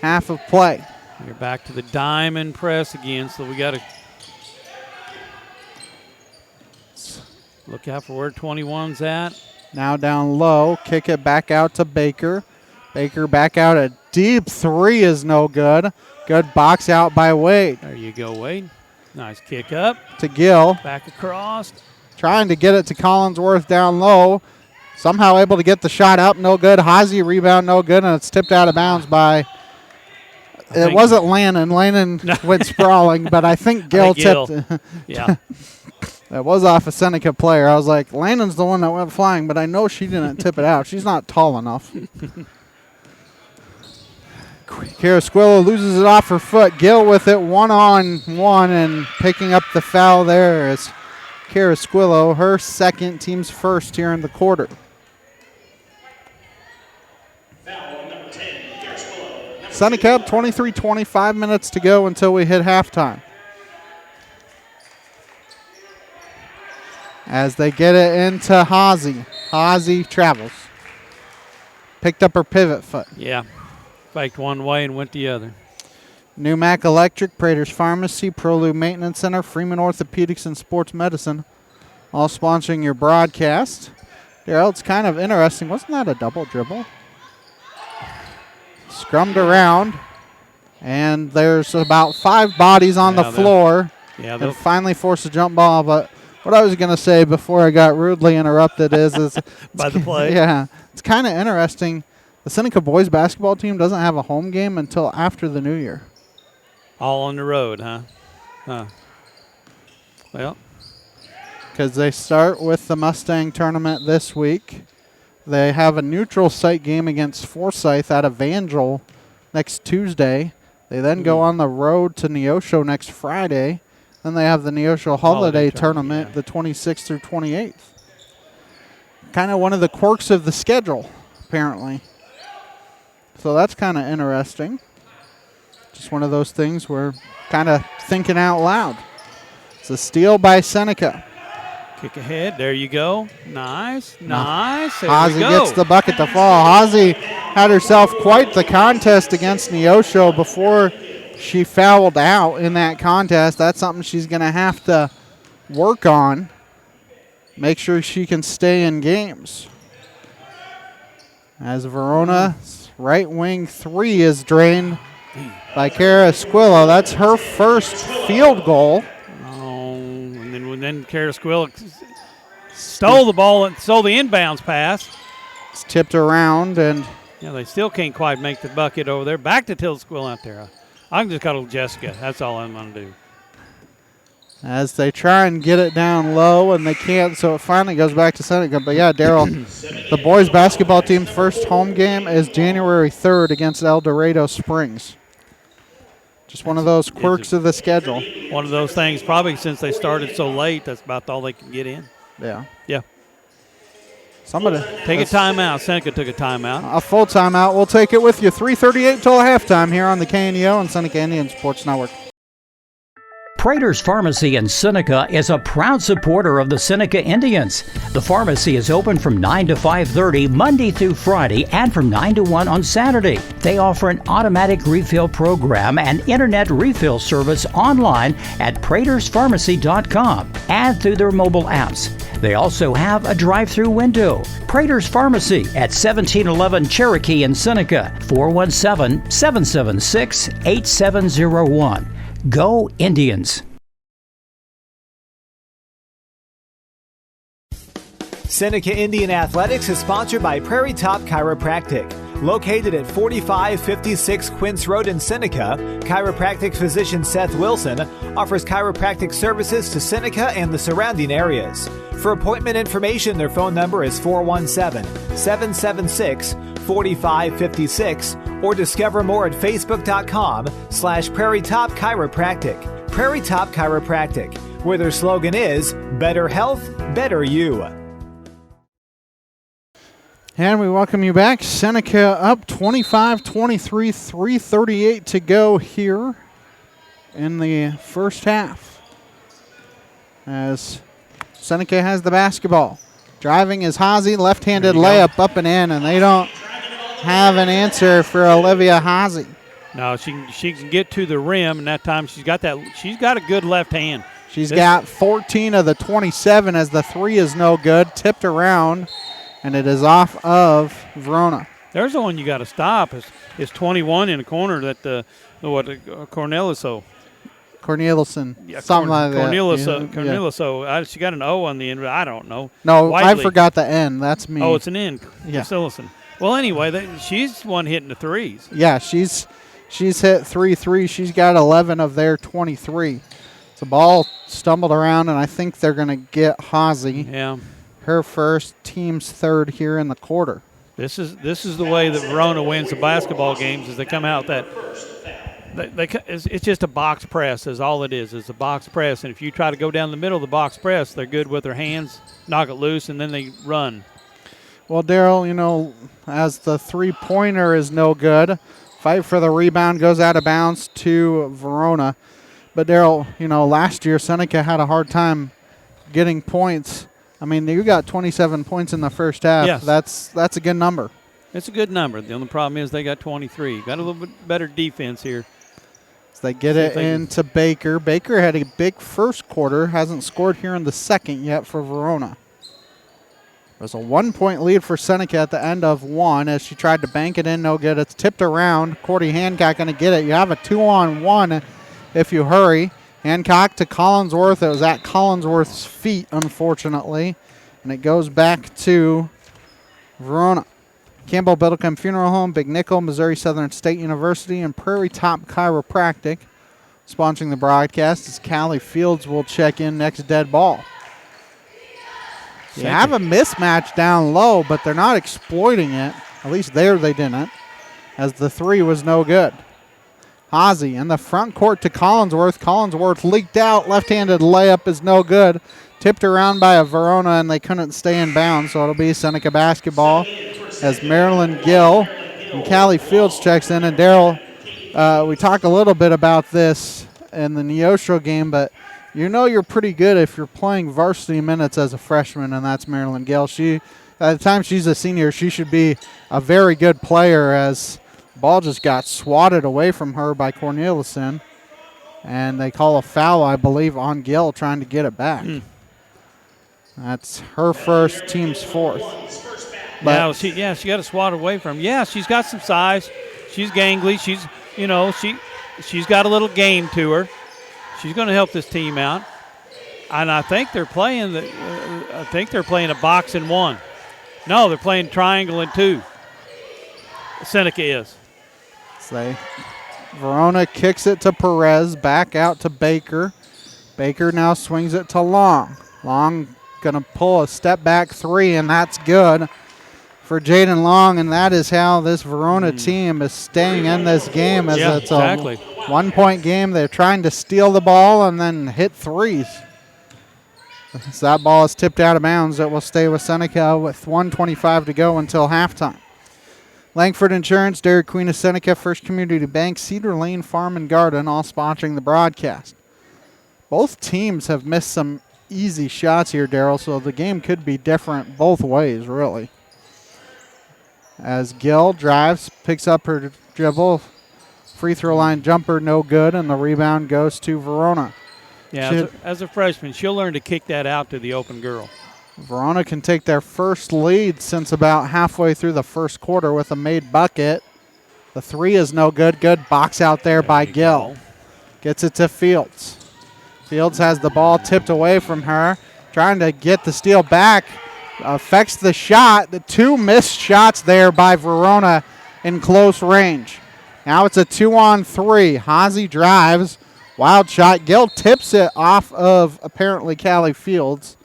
half of play. You're back to the diamond press again, so we got to look out for where 21's at. Now down low, kick it back out to Baker. Baker back out, a deep three is no good. Good box out by Wade. There you go, Wade. Nice kick up. To Gill. Back across. Trying to get it to Collinsworth down low. Somehow able to get the shot up, no good. Hazy rebound, no good, and it's tipped out of bounds by... It wasn't Lannon. Lannon went sprawling, but I think Gill tipped it. Yeah. That was off a Seneca player. I was like, Lannon's the one that went flying, but I know she didn't tip it out. She's not tall enough. Carasquillo loses it off her foot. Gill with it one-on-one and picking up the foul there is Carasquillo, her second, team's first here in the quarter. Seneca up 23-20, 5 minutes to go until we hit halftime. As they get it into Hazy. Hazy travels. Picked up her pivot foot. Yeah. Faked one way and went the other. Newmac Electric, Prater's Pharmacy, ProLube Maintenance Center, Freeman Orthopedics and Sports Medicine, all sponsoring your broadcast. Darrell, it's kind of interesting. Wasn't that a double dribble? Scrummed around, and there's about 5 bodies on the floor. Yeah, and finally forced a jump ball, but what I was going to say before I got rudely interrupted is by the play. Yeah, it's kind of interesting. The Seneca boys basketball team doesn't have a home game until after the new year. All on the road, huh? Well, because they start with the Mustang tournament this week. They have a neutral site game against Forsyth at Evangel next Tuesday. They then go on the road to Neosho next Friday. Then they have the Neosho Holiday Tournament the 26th through 28th. Kind of one of the quirks of the schedule, apparently. So that's kind of interesting. Just one of those things we're kind of thinking out loud. It's a steal by Seneca. Kick ahead. There you go. Nice. Nice. There Hazy we go. gets the bucket to fall. Hazy had herself quite the contest against Neosho before she fouled out in that contest. That's something she's going to have to work on. make sure she can stay in games. As Verona's right wing three is drained by Kara Squillo. That's her first field goal. Oh, and then Kara Squillo stole the ball and stole the inbounds pass. It's tipped around, and they still can't quite make the bucket over there. Back to Tilda Squillo out there. I can just call Jessica. That's all I'm going to do. As they try and get it down low, and they can't, so it finally goes back to Seneca. But, yeah, Daryl, the boys basketball team's first home game is January 3rd against El Dorado Springs. Just one of those quirks of the schedule. One of those things, probably since they started so late, that's about all they can get in. Yeah. Yeah. Somebody take a timeout. Seneca took a timeout. A full timeout. We'll take it with you. 3:38 till halftime here on the KNEO and Seneca Indian Sports Network. Prater's Pharmacy in Seneca is a proud supporter of the Seneca Indians. The pharmacy is open from 9 to 5:30 Monday through Friday and from 9 to 1 on Saturday. They offer an automatic refill program and internet refill service online at praterspharmacy.com and through their mobile apps. They also have a drive-through window. Prater's Pharmacy at 1711 Cherokee in Seneca, 417-776-8701. Go Indians! Seneca Indian Athletics is sponsored by Prairie Top Chiropractic. Located at 4556 Quince Road in Seneca, chiropractic physician Seth Wilson offers chiropractic services to Seneca and the surrounding areas. For appointment information, their phone number is 417-776-4556 or discover more at facebook.com/Prairie Top Chiropractic. Prairie Top Chiropractic, where their slogan is Better Health, Better You. And we welcome you back. Seneca up 25-23, 3:38 to go here in the first half. As Seneca has the basketball. Driving is Hazy, left-handed layup up and in, and they don't have an answer for Olivia Hazy. No, she can get to the rim, and that time she's got a good left hand. She's got 14 of the 27 as the three is no good, tipped around, and it is off of Verona. There's the one you got to stop. It's 21 in the corner that Corneliso. Cornelison, yeah, something like that. Corneliso. Yeah. She got an O on the end. I don't know. No, Whiteley. I forgot the N. That's me. Oh, it's an N. Yeah. Cornelison. Well, anyway, she's one hitting the threes. Yeah, she's hit 3 threes. She's got 11 of their 23. The ball stumbled around, and I think they're going to get Hazy. Yeah. Her first, team's third here in the quarter. This is the way that Verona wins the basketball games. Is they come out that it's just a box press. Is all it is. It's a box press, and if you try to go down the middle of the box press, they're good with their hands, knock it loose, and then they run. Well, Daryl, as the three-pointer is no good, fight for the rebound goes out of bounds to Verona. But Daryl, last year Seneca had a hard time getting points. I mean, you got 27 points in the first half. Yes. That's a good number. It's a good number. The only problem is they got 23. Got a little bit better defense here. So they get it into Baker. Baker had a big first quarter. Hasn't scored here in the second yet for Verona. There's a 1-point lead for Seneca at the end of one as she tried to bank it in. No good. It's tipped around. Cordy Hancock going to get it. You have a 2-on-1 if you hurry. Hancock to Collinsworth. It was at Collinsworth's feet, unfortunately. And it goes back to Verona. Campbell Biddlecombe Funeral Home, Big Nickel, Missouri Southern State University, and Prairie Top Chiropractic. Sponsoring the broadcast is Callie Fields will check in next dead ball. You have a mismatch down low, but they're not exploiting it. At least there they didn't, as the three was no good. Hazy in the front court to Collinsworth. Collinsworth leaked out. Left-handed layup is no good. Tipped around by a Verona, and they couldn't stay in bounds, so it'll be Seneca basketball as Marilyn Gill and Callie Fields checks in. And Daryl, we talked a little bit about this in the Neosho game, but you're pretty good if you're playing varsity minutes as a freshman, and that's Marilyn Gill. At the time she's a senior, she should be a very good player, as ball just got swatted away from her by Cornelison, and they call a foul, I believe, on Gill trying to get it back. That's her first, team's fourth. But she got to swat away from him. Yeah, she's got some size. She's gangly. She's got a little game to her. She's going to help this team out. And I think they're playing a box and one. No, they're playing triangle and two. Seneca is. Verona kicks it to Perez, back out to Baker. Baker now swings it to Long. Long going to pull a step back three, and that's good for Jaden Long, and that is how this Verona team is staying in this game. As it's a 1 point game. They're trying to steal the ball and then hit threes. As that ball is tipped out of bounds, it will stay with Seneca with 1:25 to go until halftime. Langford Insurance, Dairy Queen of Seneca, First Community Bank, Cedar Lane Farm and Garden, all sponsoring the broadcast. Both teams have missed some easy shots here, Daryl, so the game could be different both ways, really. As Gill drives, picks up her dribble, free throw line jumper, no good, and the rebound goes to Verona. Yeah, as a freshman, she'll learn to kick that out to the open girl. Verona can take their first lead since about halfway through the first quarter with a made bucket. The three is no good. Good box out there by Gill. Gets it to Fields. Fields has the ball tipped away from her, trying to get the steal back. Affects the shot. The two missed shots there by Verona in close range. Now it's a 2-on-3. Hazy drives. Wild shot. Gill tips it off of apparently Callie Fields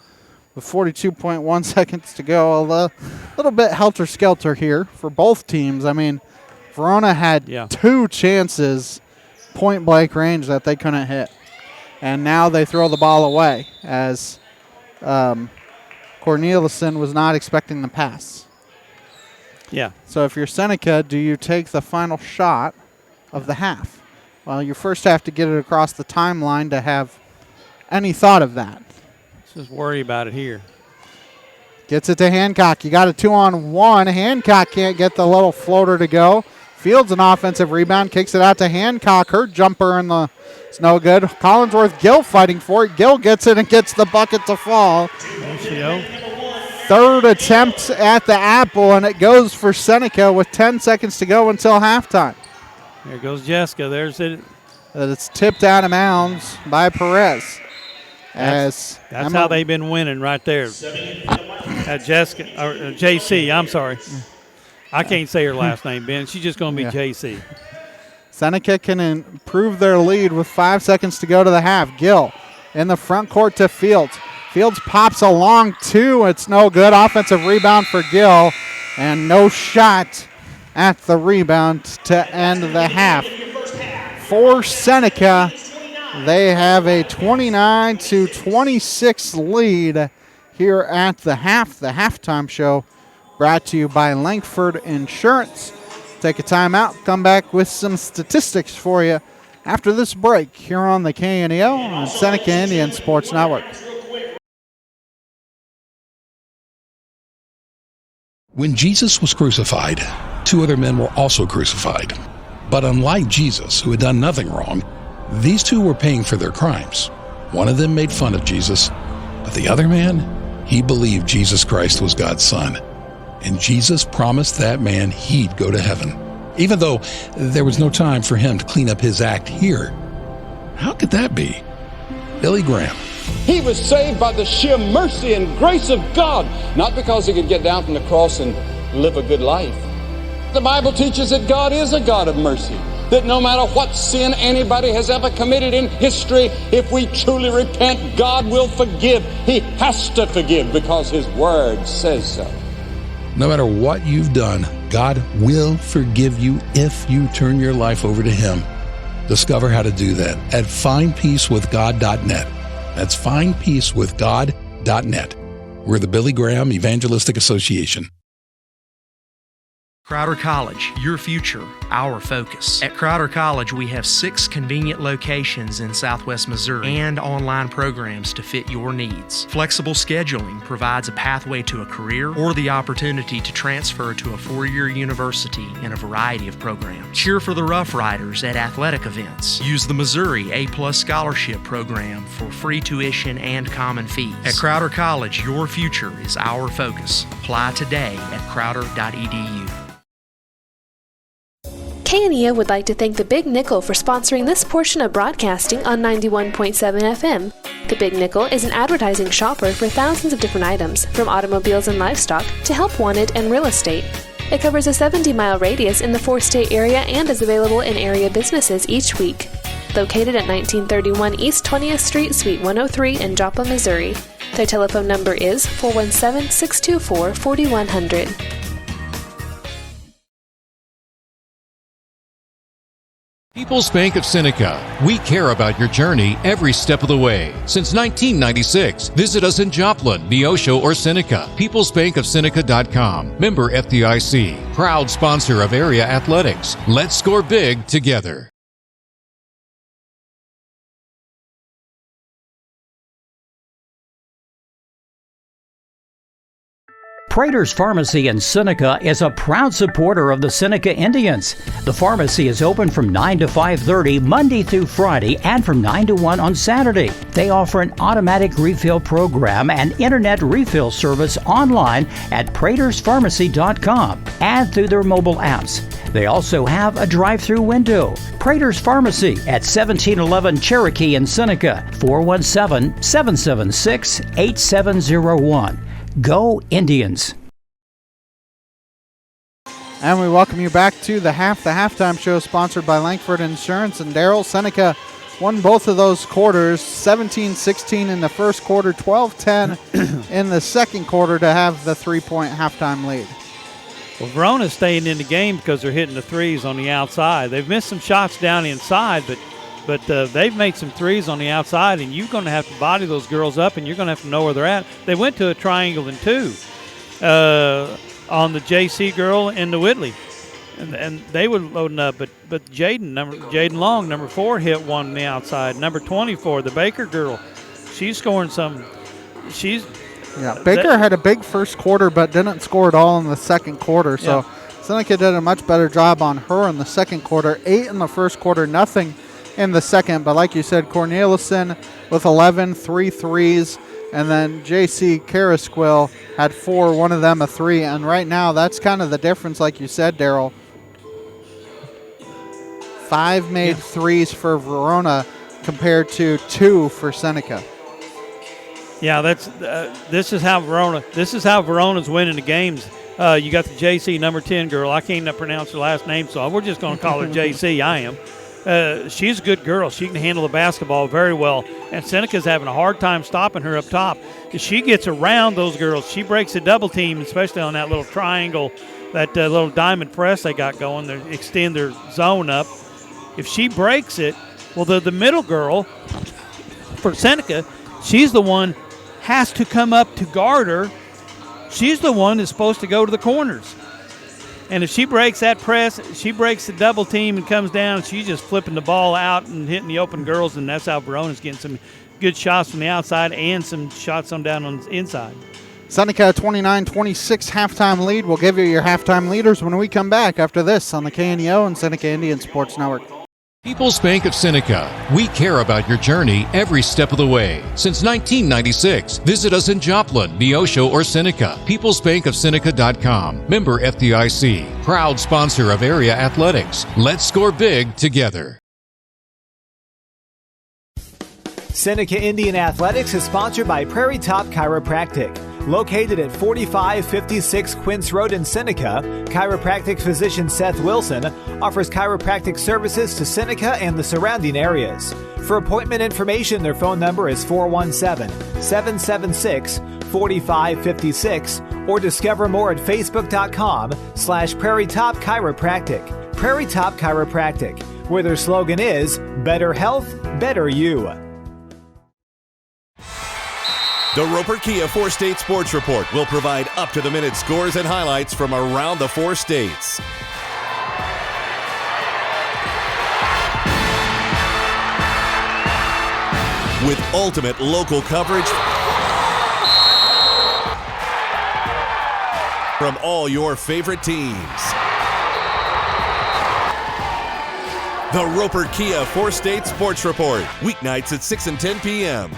with 42.1 seconds to go. A little bit helter-skelter here for both teams. I mean, Verona had two chances, point-blank range, that they couldn't hit. And now they throw the ball away as Corneliuson was not expecting the pass. Yeah. So if you're Seneca, do you take the final shot of the half? Well, you first have to get it across the timeline to have any thought of that. Let's just worry about it here. Gets it to Hancock. You got a 2-on-1. Hancock can't get the little floater to go. Fields an offensive rebound, kicks it out to Hancock. Her jumper it's no good. Collinsworth Gill fighting for it. Gill gets it and gets the bucket to fall. Third attempt at the apple, and it goes for Seneca with 10 seconds to go until halftime. There goes Jessica. There's it. It's tipped out of bounds by Perez. That's how they've been winning right there. Jessica, or JC, I'm sorry. I can't say her last name, Ben. She's just going to be JC. Seneca can improve their lead with 5 seconds to go to the half. Gill in the front court to Fields. Fields pops a long two. It's no good. Offensive rebound for Gill, and no shot at the rebound to end the half. For Seneca, they have a 29-26 lead here at the half. The halftime show brought to you by Langford Insurance. Take a timeout, come back with some statistics for you after this break here on the KNEL on Seneca Indian Sports Network. When Jesus was crucified, two other men were also crucified. But unlike Jesus, who had done nothing wrong, these two were paying for their crimes. One of them made fun of Jesus, but the other man, he believed Jesus Christ was God's son. And Jesus promised that man he'd go to heaven, even though there was no time for him to clean up his act here. How could that be? Billy Graham. He was saved by the sheer mercy and grace of God, not because he could get down from the cross and live a good life. The Bible teaches that God is a God of mercy, that no matter what sin anybody has ever committed in history, if we truly repent, God will forgive. He has to forgive because his word says so. No matter what you've done, God will forgive you if you turn your life over to him. Discover how to do that at findpeacewithgod.net. That's findpeacewithgod.net. We're the Billy Graham Evangelistic Association. Crowder College, your future, our focus. At Crowder College, we have 6 convenient locations in Southwest Missouri and online programs to fit your needs. Flexible scheduling provides a pathway to a career or the opportunity to transfer to a 4-year university in a variety of programs. Cheer for the Rough Riders at athletic events. Use the Missouri A+ Scholarship Program for free tuition and common fees. At Crowder College, your future is our focus. Apply today at crowder.edu. KNEO would like to thank the Big Nickel for sponsoring this portion of broadcasting on 91.7 FM. The Big Nickel is an advertising shopper for thousands of different items, from automobiles and livestock to help wanted and real estate. It covers a 70-mile radius in the 4-state area and is available in area businesses each week. Located at 1931 East 20th Street, Suite 103 in Joplin, Missouri. Their telephone number is 417-624-4100. People's Bank of Seneca. We care about your journey every step of the way. Since 1996, visit us in Joplin, Neosho, or Seneca. PeoplesBankOfSeneca.com. Member FDIC. Proud sponsor of area athletics. Let's score big together. Prater's Pharmacy in Seneca is a proud supporter of the Seneca Indians. The pharmacy is open from 9 to 5:30 Monday through Friday and from 9 to 1 on Saturday. They offer an automatic refill program and internet refill service online at praterspharmacy.com and through their mobile apps. They also have a drive-through window. Prater's Pharmacy at 1711 Cherokee in Seneca, 417-776-8701. Go Indians. And we welcome you back to the halftime show sponsored by Langford Insurance. And Darrell, Seneca won both of those quarters, 17-16 in the first quarter, 12-10 in the second quarter to have the 3-point halftime lead. Well, Verona's staying in the game because they're hitting the threes on the outside. They've missed some shots down inside, but they've made some threes on the outside, and you're going to have to body those girls up, and you're going to have to know where they're at. They went to a triangle and 2 on the JC girl and the Whitley, and they were loading up. But Jaden Long, number 4, hit one on the outside. Number 24, the Baker girl, she's scoring some. Baker had a big first quarter, but didn't score at all in the second quarter. So Seneca did a much better job on her in the second quarter. 8 in the first quarter, nothing in the second, but like you said, Cornelison with 11, 3 threes, and then J.C. Carasquill had 4, one of them a 3, and right now that's kind of the difference, like you said, Darrell. 5 made threes for Verona compared to 2 for Seneca. Yeah, this is how Verona's winning the games. You got the J.C. number 10 girl. I can't pronounce her last name, so we're just going to call her J.C. I am. She's a good girl. She can handle the basketball very well, and Seneca's having a hard time stopping her up top. If she gets around those girls, she breaks a double team, especially on that little triangle, that little diamond press they got going. They extend their zone up. If she breaks it, well, the middle girl for Seneca, she's the one has to come up to guard her. She's the one that's supposed to go to the corners. And if she breaks that press, she breaks the double team and comes down, she's just flipping the ball out and hitting the open girls, and that's how Verona's getting some good shots from the outside and some shots on down on the inside. Seneca 29-26 halftime lead. We'll give you your halftime leaders when we come back after this on the KNEO and Seneca Indian Sports Network. People's Bank of Seneca. We care about your journey every step of the way. Since 1996, visit us in Joplin, Neosho, or Seneca. PeoplesBankOfSeneca.com. Member FDIC. Proud sponsor of area athletics. Let's score big together. Seneca Indian Athletics is sponsored by Prairie Top Chiropractic. Located at 4556 Quince Road in Seneca, chiropractic physician Seth Wilson offers chiropractic services to Seneca and the surrounding areas. For appointment information, their phone number is 417-776-4556 or discover more at facebook.com/Prairie Top Chiropractic. Prairie Top Chiropractic, where their slogan is, better health, better you. The Roper Kia 4-State Sports Report will provide up-to-the-minute scores and highlights from around the 4 states. With ultimate local coverage from all your favorite teams. The Roper Kia 4-State Sports Report, weeknights at 6 and 10 p.m.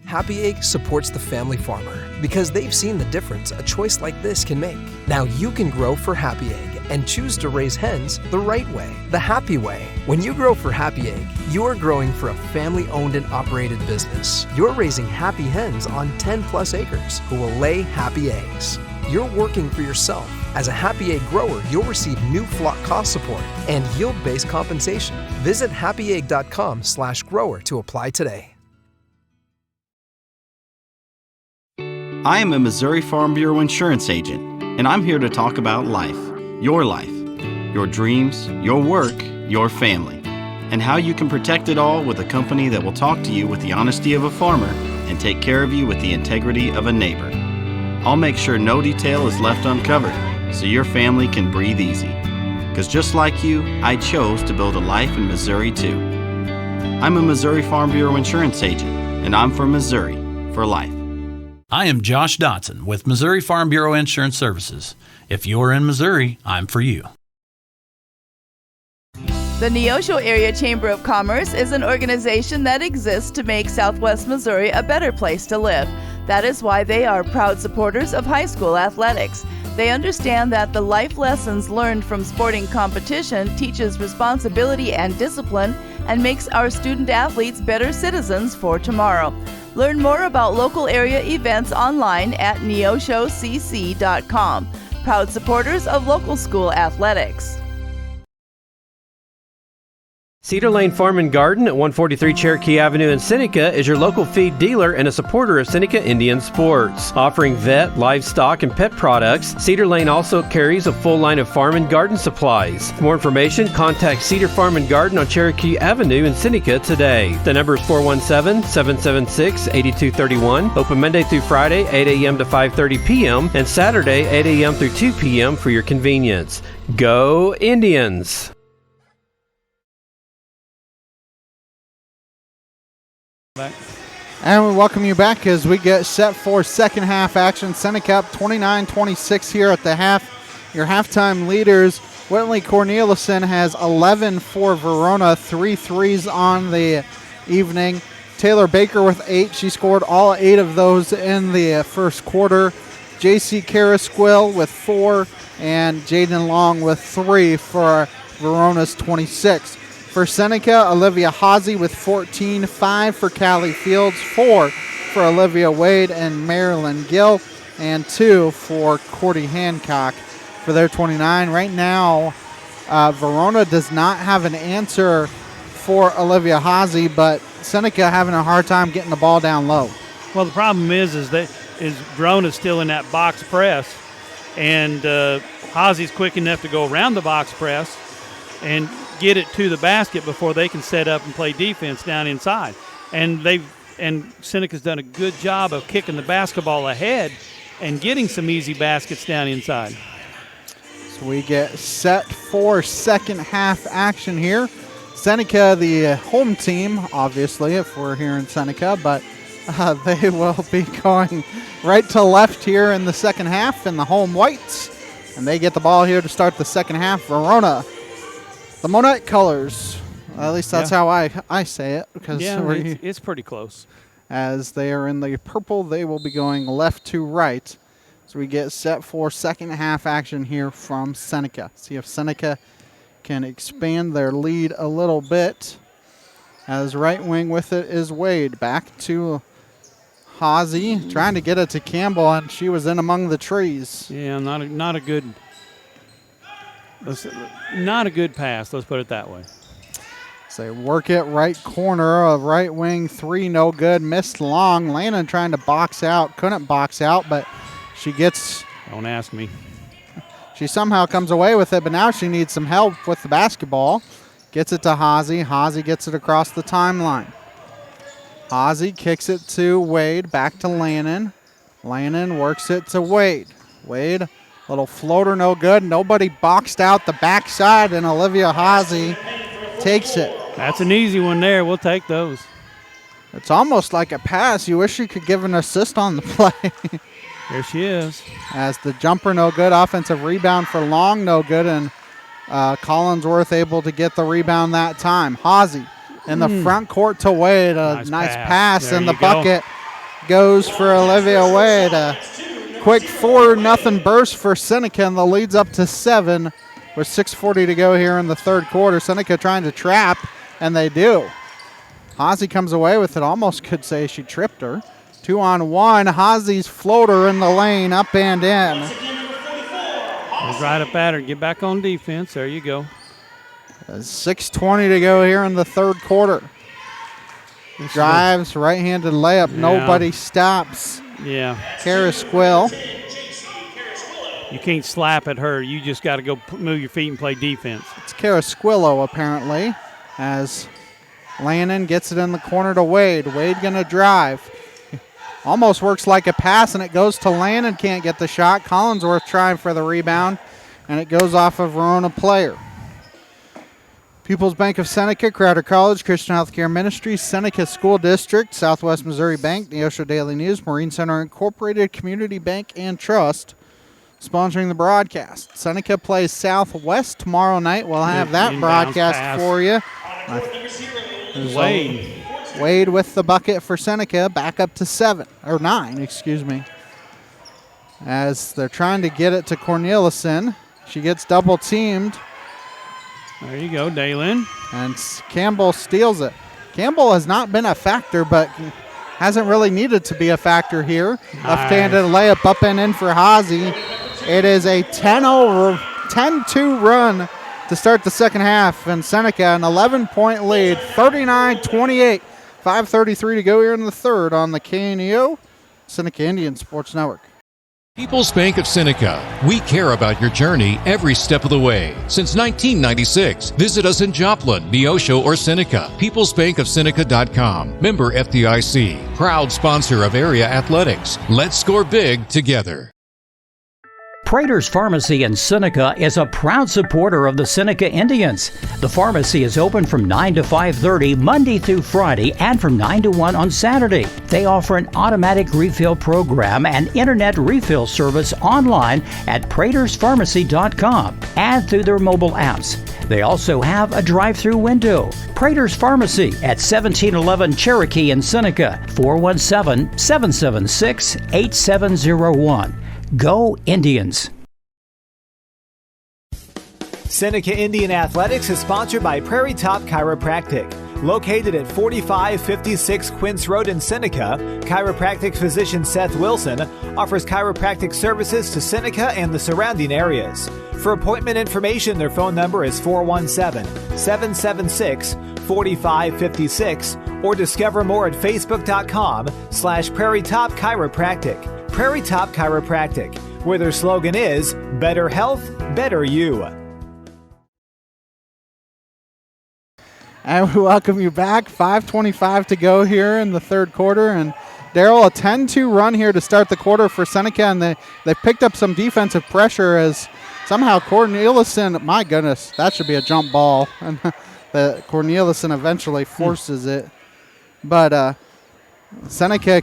Happy Egg supports the family farmer because they've seen the difference a choice like this can make. Now you can grow for Happy Egg and choose to raise hens the right way, the happy way. When you grow for Happy Egg, you are growing for a family-owned and operated business. You're raising happy hens on 10-plus acres who will lay happy eggs. You're working for yourself. As a Happy Egg grower, you'll receive new flock cost support and yield-based compensation. Visit happyegg.com/grower to apply today. I am a Missouri Farm Bureau insurance agent, and I'm here to talk about life, your dreams, your work, your family, and how you can protect it all with a company that will talk to you with the honesty of a farmer and take care of you with the integrity of a neighbor. I'll make sure no detail is left uncovered so your family can breathe easy. Because just like you, I chose to build a life in Missouri too. I'm a Missouri Farm Bureau insurance agent, and I'm from Missouri for life. I am Josh Dotson with Missouri Farm Bureau Insurance Services. If you're in Missouri, I'm for you. The Neosho Area Chamber of Commerce is an organization that exists to make Southwest Missouri a better place to live. That is why they are proud supporters of high school athletics. They understand that the life lessons learned from sporting competition teaches responsibility and discipline and makes our student athletes better citizens for tomorrow. Learn more about local area events online at neoshocc.com. Proud supporters of local school athletics. Cedar Lane Farm and Garden at 143 Cherokee Avenue in Seneca is your local feed dealer and a supporter of Seneca Indian sports. Offering vet, livestock, and pet products, Cedar Lane also carries a full line of farm and garden supplies. For more information, contact Cedar Farm and Garden on Cherokee Avenue in Seneca today. The number is 417-776-8231. Open Monday through Friday, 8 a.m. to 5:30 p.m. and Saturday, 8 a.m. through 2 p.m. for your convenience. Go Indians! And we welcome you back as we get set for second half action. Seneca up 29-26 here at the half. Your halftime leaders, Whitley Cornelison has 11 for Verona, 3 threes on the evening. Taylor Baker with 8. She scored all 8 of those in the first quarter. J.C. Carasquill with 4 and Jaden Long with 3 for Verona's 26. For Seneca, Olivia Hawsey with 14, 5 for Callie Fields, 4 for Olivia Wade and Marilyn Gill, and 2 for Cordy Hancock for their 29. Right now, Verona does not have an answer for Olivia Hawsey, but Seneca having a hard time getting the ball down low. Well, the problem is Verona's still in that box press, and Hawsey's quick enough to go around the box press and get it to the basket before they can set up and play defense down inside. And Seneca's done a good job of kicking the basketball ahead and getting some easy baskets down inside. So we get set for second half action here. Seneca, the home team, obviously, if we're here in Seneca, but they will be going right to left here in the second half in the home whites. And they get the ball here to start the second half. Verona, the Monette colors. At least that's how I say it. Because it's pretty close. As they are in the purple, they will be going left to right. So we get set for second half action here from Seneca. See if Seneca can expand their lead a little bit. As right wing with it is Wade. Back to Hawsey, trying to get it to Campbell, and she was in among the trees. Yeah, not a good pass, let's put it that way. So work it right corner of right wing, 3, no good, missed long. Landon trying to box out, couldn't box out, but she gets... Don't ask me. She somehow comes away with it, but now she needs some help with the basketball. Gets it to Hawsey. Hawsey gets it across the timeline. Hazy kicks it to Wade, back to Lannon. Lannon works it to Wade. Wade, little floater, no good. Nobody boxed out the backside, and Olivia Hazy takes it. That's an easy one there. We'll take those. It's almost like a pass. You wish you could give an assist on the play. There she is. As the jumper, no good. Offensive rebound for Long, no good. And Collinsworth able to get the rebound that time. Hazy in the front court to Wade. A nice pass and the bucket goes for Olivia Wade. A quick 4-0 burst for Seneca, and the lead's up to 7 with 6:40 to go here in the third quarter. Seneca trying to trap, and they do. Hazy comes away with it. Almost could say she tripped her. 2-on-1. Hazy's floater in the lane, up and in. Goes right up at her. Get back on defense. There you go. 6:20 to go here in the third quarter. Drives, right-handed layup. Yeah. Nobody stops. Yeah. Carasquill. You can't slap at her. You just got to go move your feet and play defense. It's Carasquillo, apparently, as Lannon gets it in the corner to Wade. Wade going to drive. Almost works like a pass, and it goes to Lannon. Can't get the shot. Collinsworth trying for the rebound, and it goes off a Verona player. People's Bank of Seneca, Crowder College, Christian Healthcare Ministries, Seneca School District, Southwest Missouri Bank, Neosho Daily News, Marine Center Incorporated, Community Bank and Trust sponsoring the broadcast. Seneca plays Southwest tomorrow night. We'll have that broadcast for you. Wade with the bucket for Seneca, back up to 9, excuse me. As they're trying to get it to Corneliuson. She gets double teamed. There you go, Daylin. And Campbell steals it. Campbell has not been a factor, but hasn't really needed to be a factor here. Nice. Left-handed layup up and in for Hazy. It is a 10-2 run to start the second half, and Seneca an 11-point lead, 39-28. 5:33 to go here in the third on the KNEO Seneca Indian Sports Network. People's Bank of Seneca. We care about your journey every step of the way. Since 1996, visit us in Joplin, Neosho, or Seneca. PeoplesBankOfSeneca.com. Member FDIC. Proud sponsor of area athletics. Let's score big together. Prater's Pharmacy in Seneca is a proud supporter of the Seneca Indians. The pharmacy is open from 9 to 5:30 Monday through Friday and from 9 to 1 on Saturday. They offer an automatic refill program and internet refill service online at praterspharmacy.com and through their mobile apps. They also have a drive-through window. Prater's Pharmacy at 1711 Cherokee in Seneca, 417-776-8701. Go Indians! Seneca Indian Athletics is sponsored by Prairie Top Chiropractic. Located at 4556 Quince Road in Seneca, chiropractic physician Seth Wilson offers chiropractic services to Seneca and the surrounding areas. For appointment information, their phone number is 417-776-4556 or discover more at facebook.com/Prairie Top Chiropractic. Prairie Top Chiropractic, where their slogan is Better Health, Better You. And we welcome you back. 5:25 to go here in the third quarter. And Daryl, a 10-2 run here to start the quarter for Seneca. And they picked up some defensive pressure as somehow Corneliuson, my goodness, that should be a jump ball. And the Corneliuson eventually forces it. But Seneca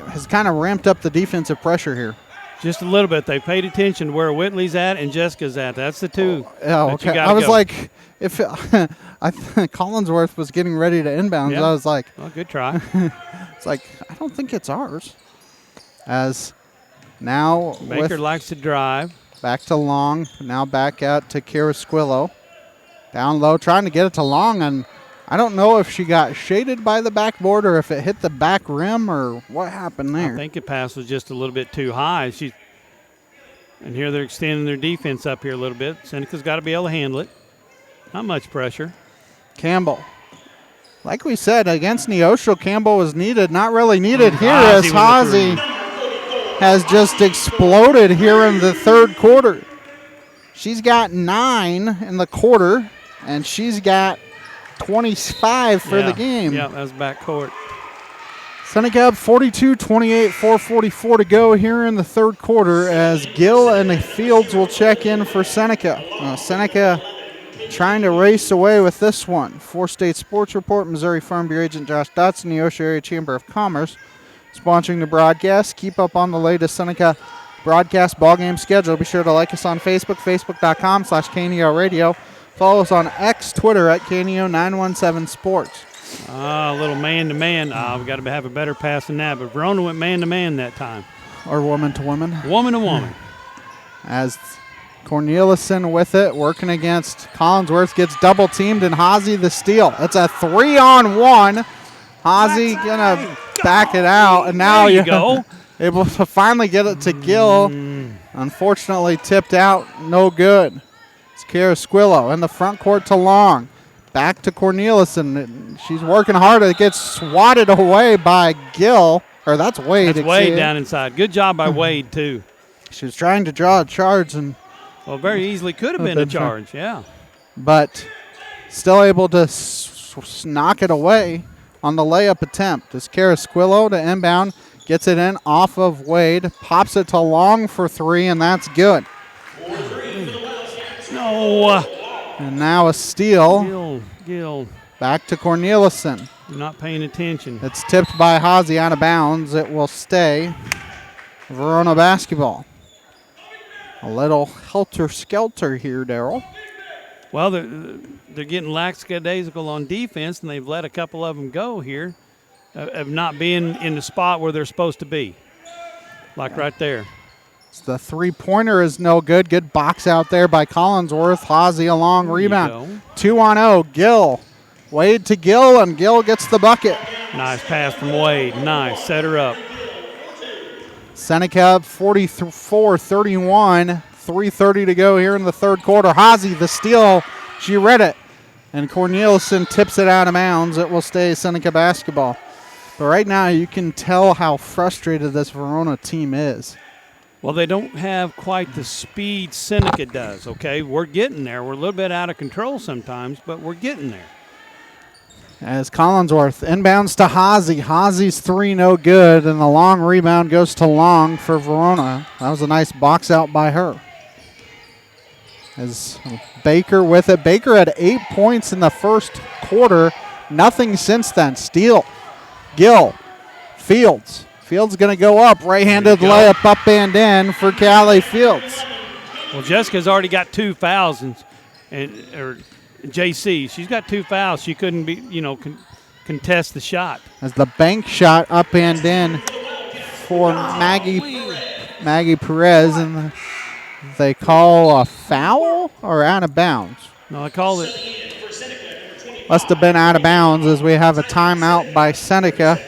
has kind of ramped up the defensive pressher here. Just a little bit. They paid attention to where Whitley's at and Jessica's at. That's the two. Oh, okay. I was like, if Collinsworth was getting ready to inbound, I was like, well, good try. It's like, I don't think it's ours. As now Baker likes to drive. Back to Long. Now back out to Carasquillo. Down low, trying to get it to Long, and I don't know if she got shaded by the backboard or if it hit the back rim or what happened there. I think the pass was just a little bit too high. And here they're extending their defense up here a little bit. Seneca's got to be able to handle it. Not much pressure. Campbell. Like we said, against Neosho, Campbell was needed. Not really needed here as Hazy has just exploded here in the third quarter. She's got 9 in the quarter, and she's got 25 for the game. Yeah, that was backcourt. Seneca up 42-28, 4:44 to go here in the third quarter as Gill and Fields will check in for Seneca. Seneca trying to race away with this one. For State Sports Report, Missouri Farm Bureau agent Josh Dotson, Neosho Area Chamber of Commerce, sponsoring the broadcast. Keep up on the latest Seneca broadcast ballgame schedule. Be sure to like us on Facebook, facebook.com/KNEO Radio. Follow us on X, Twitter at KNEO917 Sports. A little man-to-man. We've got to have a better pass than that. But Verona went man-to-man that time. Or woman-to-woman. Woman-to-woman. As Cornelison with it, working against Collinsworth, gets double-teamed, and Hazy the steal. It's a 3-on-1. Hazy going to back it out. And now you go. Able to finally get it to Gill. Unfortunately, tipped out. No good. It's Carasquillo in the front court to Long. Back to Cornelison. She's working hard. It gets swatted away by Gill. Or that's Wade. That's Wade down inside. Good job by Wade, too. She was trying to draw a charge. Well, very easily could have been a charge, yeah. But still able to knock it away on the layup attempt. As Carasquillo to inbound. Gets it in off of Wade. Pops it to Long for three, and that's good. No. And now a steal. Gill. Back to Cornelison. You're not paying attention. It's tipped by Hazy out of bounds. It will stay Verona basketball. A little helter-skelter here, Darryl. Well, they're getting lackadaisical on defense, and they've let a couple of them go here of not being in the spot where they're supposed to be, like right there. The three-pointer is no good. Good box out there by Collinsworth. Hazy a long rebound. 2-on-0. Gill. Wade to Gill, and Gill gets the bucket. Nice pass from Wade. Nice. Set her up. Seneca up 44-31. 3:30 to go here in the third quarter. Hazy, the steal. She read it. And Cornelison tips it out of bounds. It will stay Seneca basketball. But right now you can tell how frustrated this Verona team is. Well, they don't have quite the speed Seneca does, okay? We're getting there. We're a little bit out of control sometimes, but we're getting there. As Collinsworth inbounds to Hazy. Hazy's three no good, and the long rebound goes to Long for Verona. That was a nice box out by her. As Baker with it. Baker had 8 points in the first quarter. Nothing since then. Steal. Gill. Fields. Fields going to go up. Right-handed layup up and in for Callie Fields. Well, Jessica's already got 2 fouls, or JC. She's got 2 fouls. She couldn't be, contest the shot. As the bank shot up and in for Maggie Perez, and they call a foul or out of bounds? No, I called it. Must have been out of bounds as we have a timeout by Seneca.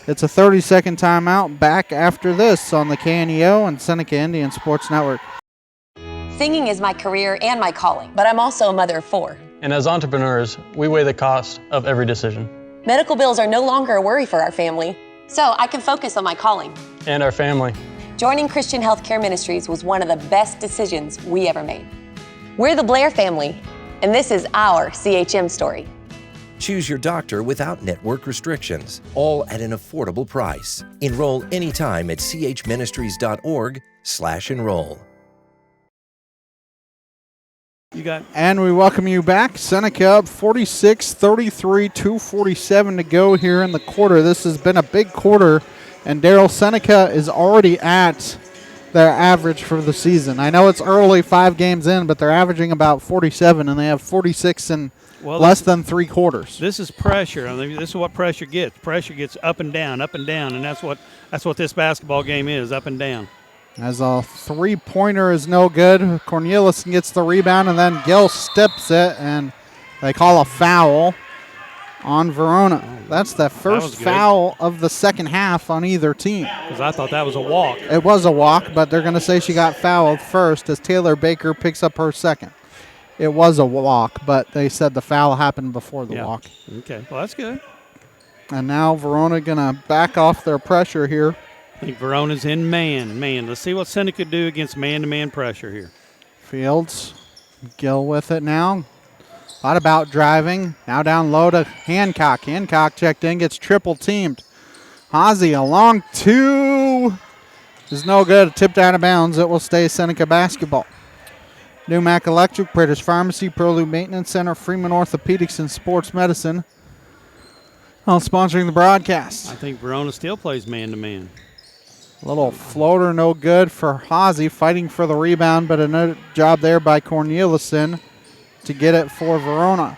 It's a 30-second timeout. Back after this on the KNEO and Seneca Indian Sports Network. Singing is my career and my calling, but I'm also a mother of 4. And as entrepreneurs, we weigh the cost of every decision. Medical bills are no longer a worry for our family, so I can focus on my calling. And our family. Joining Christian Healthcare Ministries was one of the best decisions we ever made. We're the Blair family, and this is our CHM story. Choose your doctor without network restrictions, all at an affordable price. Enroll anytime at chministries.org/enroll. And we welcome you back. Seneca up 46-33, 2:47 to go here in the quarter. This has been a big quarter, and Darryl, Seneca is already at their average for the season. I know it's early, 5 games in, but they're averaging about 47, and they have 46 in less than 3 quarters. This is pressure. I mean, this is what pressure gets. Pressure gets up and down, and that's what this basketball game is, up and down. As a three-pointer is no good. Cornelison gets the rebound, and then Gill steps it, and they call a foul on Verona. That's the first foul of the second half on either team. Because I thought that was a walk. It was a walk, but they're going to say she got fouled first as Taylor Baker picks up her second. It was a walk, but they said the foul happened before the walk. Okay, well, that's good. And now Verona going to back off their pressure here. I think Verona's in man. Let's see what Seneca do against man-to-man pressure here. Fields, Gill with it now. Thought about driving. Now down low to Hancock. Hancock checked in, gets triple teamed. Hazy, a long two is no good. Tipped out of bounds. It will stay Seneca basketball. Newmac Electric, British Pharmacy, ProLube Maintenance Center, Freeman Orthopedics and Sports Medicine, all sponsoring the broadcast. I think Verona still plays man-to-man. Little floater, no good for Hazy, fighting for the rebound, but another job there by Corneliuson to get it for Verona.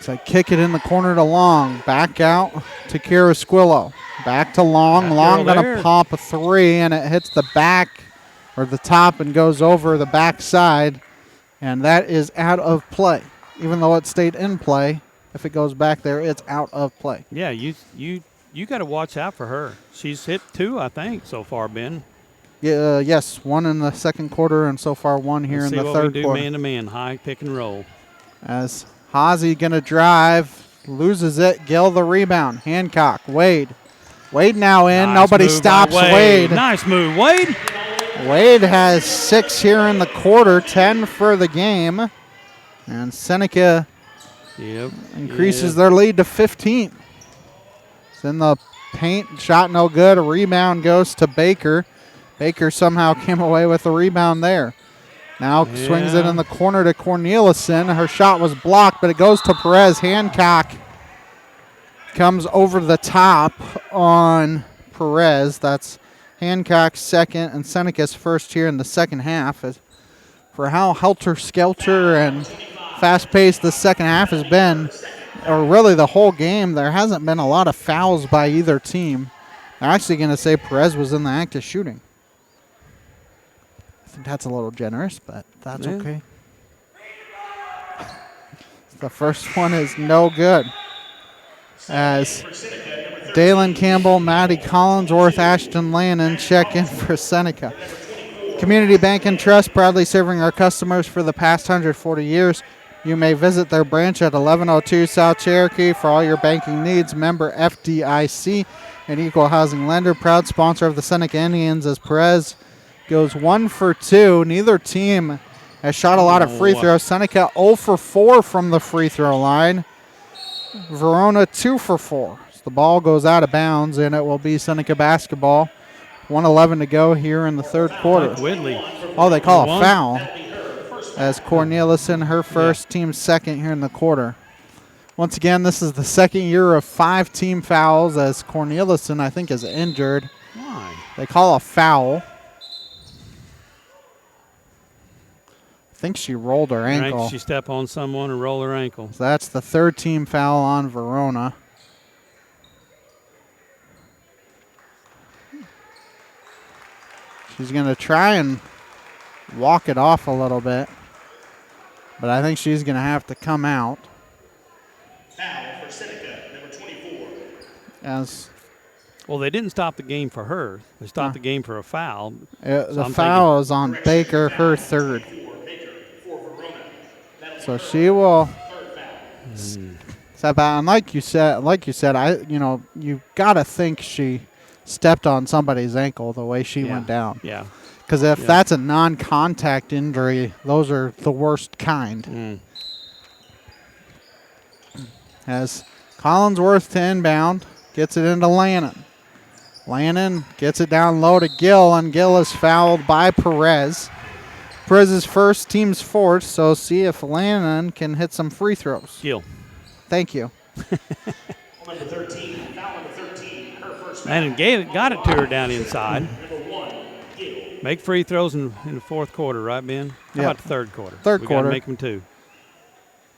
So kick it in the corner to Long. Back out to Carasquillo. Back to Long. Long going to pop a three, and it hits the back or the top and goes over the back side, and that is out of play. Even though it stayed in play, if it goes back there, it's out of play. Yeah, you got to watch out for her. She's hit 2, I think, so far, Ben. Yeah, yes, 1 in the second quarter, and so far 1 here in the third quarter. Let's see what we do man-to-man, high pick and roll. As Hazy going to drive, loses it. Gill the rebound. Hancock, Wade. Wade now in. Nice Nobody move stops by Wade. Nice move, Wade. Wade has 6 here in the quarter, 10 for the game. And Seneca increases their lead to 15. It's in the paint, shot no good. A rebound goes to Baker. Baker somehow came away with the rebound there. Now swings it in the corner to Corneliuson. Her shot was blocked, but it goes to Perez. Hancock comes over the top on Perez. That's Hancock's second and Seneca's first here in the second half. For how helter-skelter and fast-paced the second half has been, or really the whole game, there hasn't been a lot of fouls by either team. They're actually going to say Perez was in the act of shooting. I think that's a little generous, but that's okay. The first one is no good. As Dalen Campbell, Maddie Collinsworth, Ashton Lannon check in for Seneca. Community Bank and Trust, proudly serving our customers for the past 140 years. You may visit their branch at 1102 South Cherokee for all your banking needs. Member FDIC, an equal housing lender, proud sponsor of the Seneca Indians, as Perez goes 1 for 2. Neither team has shot a lot of free throws. Seneca 0 for 4 from the free throw line. Verona 2 for 4. So the ball goes out of bounds, and it will be Seneca basketball. 1:11 to go here in the third quarter. Oh, they call a foul as Corneliuson, her first, team second here in the quarter. Once again, this is the second year of 5 team fouls, as Corneliuson, I think, is injured. Why? They call a foul. I think she rolled her ankle. Right, she step on someone and roll her ankle. So that's the third team foul on Verona. She's going to try and walk it off a little bit, but I think she's going to have to come out. Foul for Seneca, number 24. As well, they didn't stop the game for her. They stopped the game for a foul. The foul is on Baker, her third. So she will step out. And like you said, you got to think she stepped on somebody's ankle the way she went down. Yeah. Because if that's a non-contact injury, those are the worst kind. As Collinsworth to inbound, gets it into Lannon. Lannon gets it down low to Gill, and Gill is fouled by Perez. Perez's first, team's fourth, so see if Lannon can hit some free throws. Gill. Thank you. Number 13, foul number 13, her first. Lannon got it to her down inside. Make free throws in the fourth quarter, right, Ben? How about the third quarter? Third we quarter. Got to make them 2.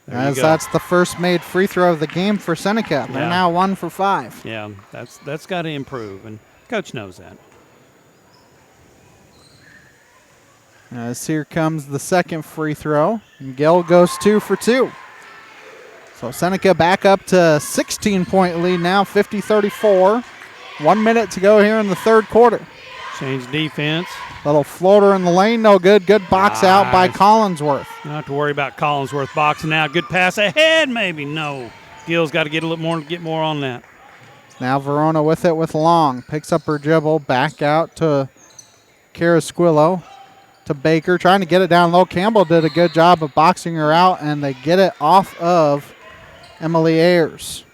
As that's the first made free throw of the game for Seneca. They're now 1 for 5. Yeah, that's got to improve, and Coach knows that. As here comes the second free throw, and Gill goes 2 for 2. So Seneca back up to 16-point lead now, 50-34. 1 minute to go here in the third quarter. Change defense. Little floater in the lane, no good. Good box out by Collinsworth. You don't have to worry about Collinsworth boxing out. Good pass ahead, maybe. No. Gill's got to get a little more, get more on that. Now Verona with it with Long. Picks up her dribble, back out to Carasquillo, to Baker, trying to get it down low. Campbell did a good job of boxing her out, and they get it off of Emily Ayers.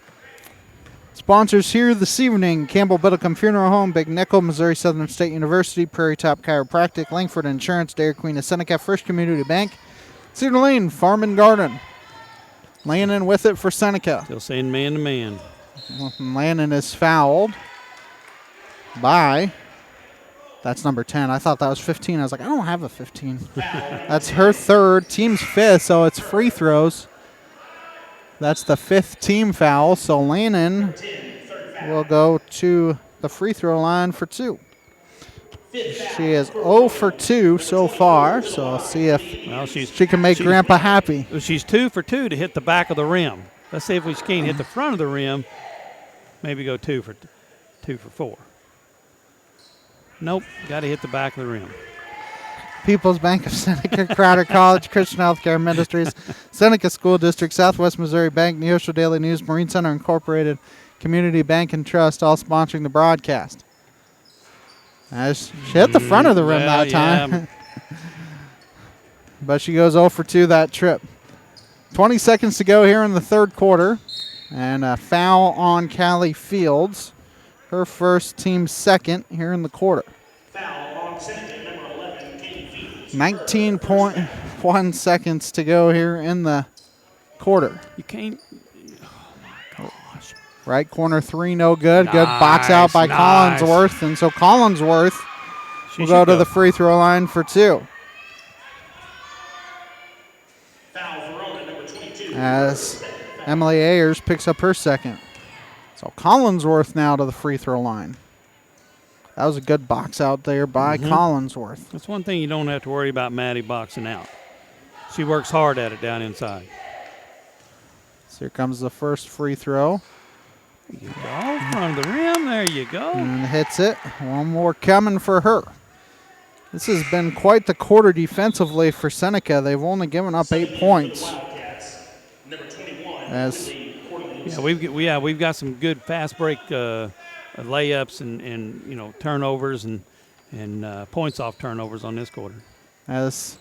Sponsors here this evening: Campbell Biddlecombe Funeral Home, Big Nickel, Missouri Southern State University, Prairie Top Chiropractic, Langford Insurance, Dairy Queen of Seneca, First Community Bank, Cedar Lane Farm and Garden. Lannon with it for Seneca. Still saying man to man. Lannon is fouled by, that's number 10. I thought that was 15. I was like, I don't have a 15. That's her third, team's fifth, so it's free throws. That's the fifth team foul, so Lannon will go to the free throw line for 2. She is 0 for 2 so far, so I'll see if she can make Grandpa happy. She's 2 for 2 to hit the back of the rim. Let's see if we can't hit the front of the rim. Maybe go 2 for 4. Nope, got to hit the back of the rim. People's Bank of Seneca, Crowder College, Christian Healthcare Ministries, Seneca School District, Southwest Missouri Bank, Neosho Daily News, Marine Center Incorporated, Community Bank and Trust, all sponsoring the broadcast. She hit the front of the rim that time. Yeah. But she goes 0 for 2 that trip. 20 seconds to go here in the third quarter. And a foul on Callie Fields. Her first, team second here in the quarter. Foul on Seneca, number 11, Katie Fields. 19.1 seconds to go here in the quarter. You can't. Oh, my gosh. Right corner 3, no good. Good box out by Collinsworth. And so Collinsworth will go to the free throw line for 2. Foul Verona, number 22. As Emily Ayers picks up her second. So Collinsworth now to the free throw line. That was a good box out there by Collinsworth. That's one thing you don't have to worry about Maddie boxing out. She works hard at it down inside. So here comes the first free throw. There you go, from the rim, there you go. And hits it. One more coming for her. This has been quite the quarter defensively for Seneca. They've only given up 8 points. We've got some good fast break layups and turnovers and points off turnovers on this quarter. As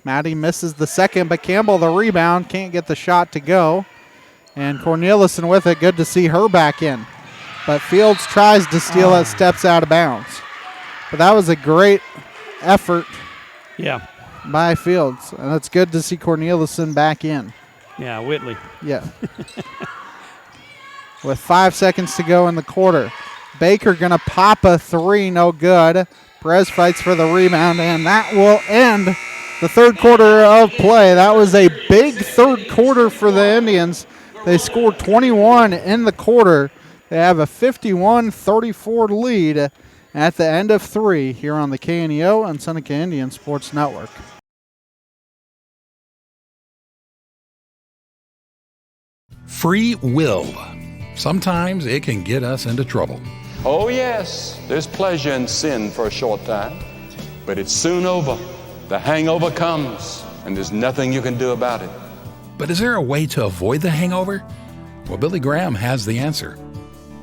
Maddie misses the second, but Campbell the rebound, can't get the shot to go. And Corneliuson with it, good to see her back in. But Fields tries to steal it, steps out of bounds. But that was a great effort by Fields. And it's good to see Corneliuson back in. Yeah, Whitley. Yeah. With 5 seconds to go in the quarter. Baker going to pop a 3, no good. Perez fights for the rebound, and that will end the third quarter of play. That was a big third quarter for the Indians. They scored 21 in the quarter. They have a 51-34 lead at the end of 3 here on the KNEO and Seneca Indian Sports Network. Free will. Sometimes it can get us into trouble. Oh, yes, there's pleasure in sin for a short time, but it's soon over. The hangover comes, and there's nothing you can do about it. But is there a way to avoid the hangover? Well, Billy Graham has the answer.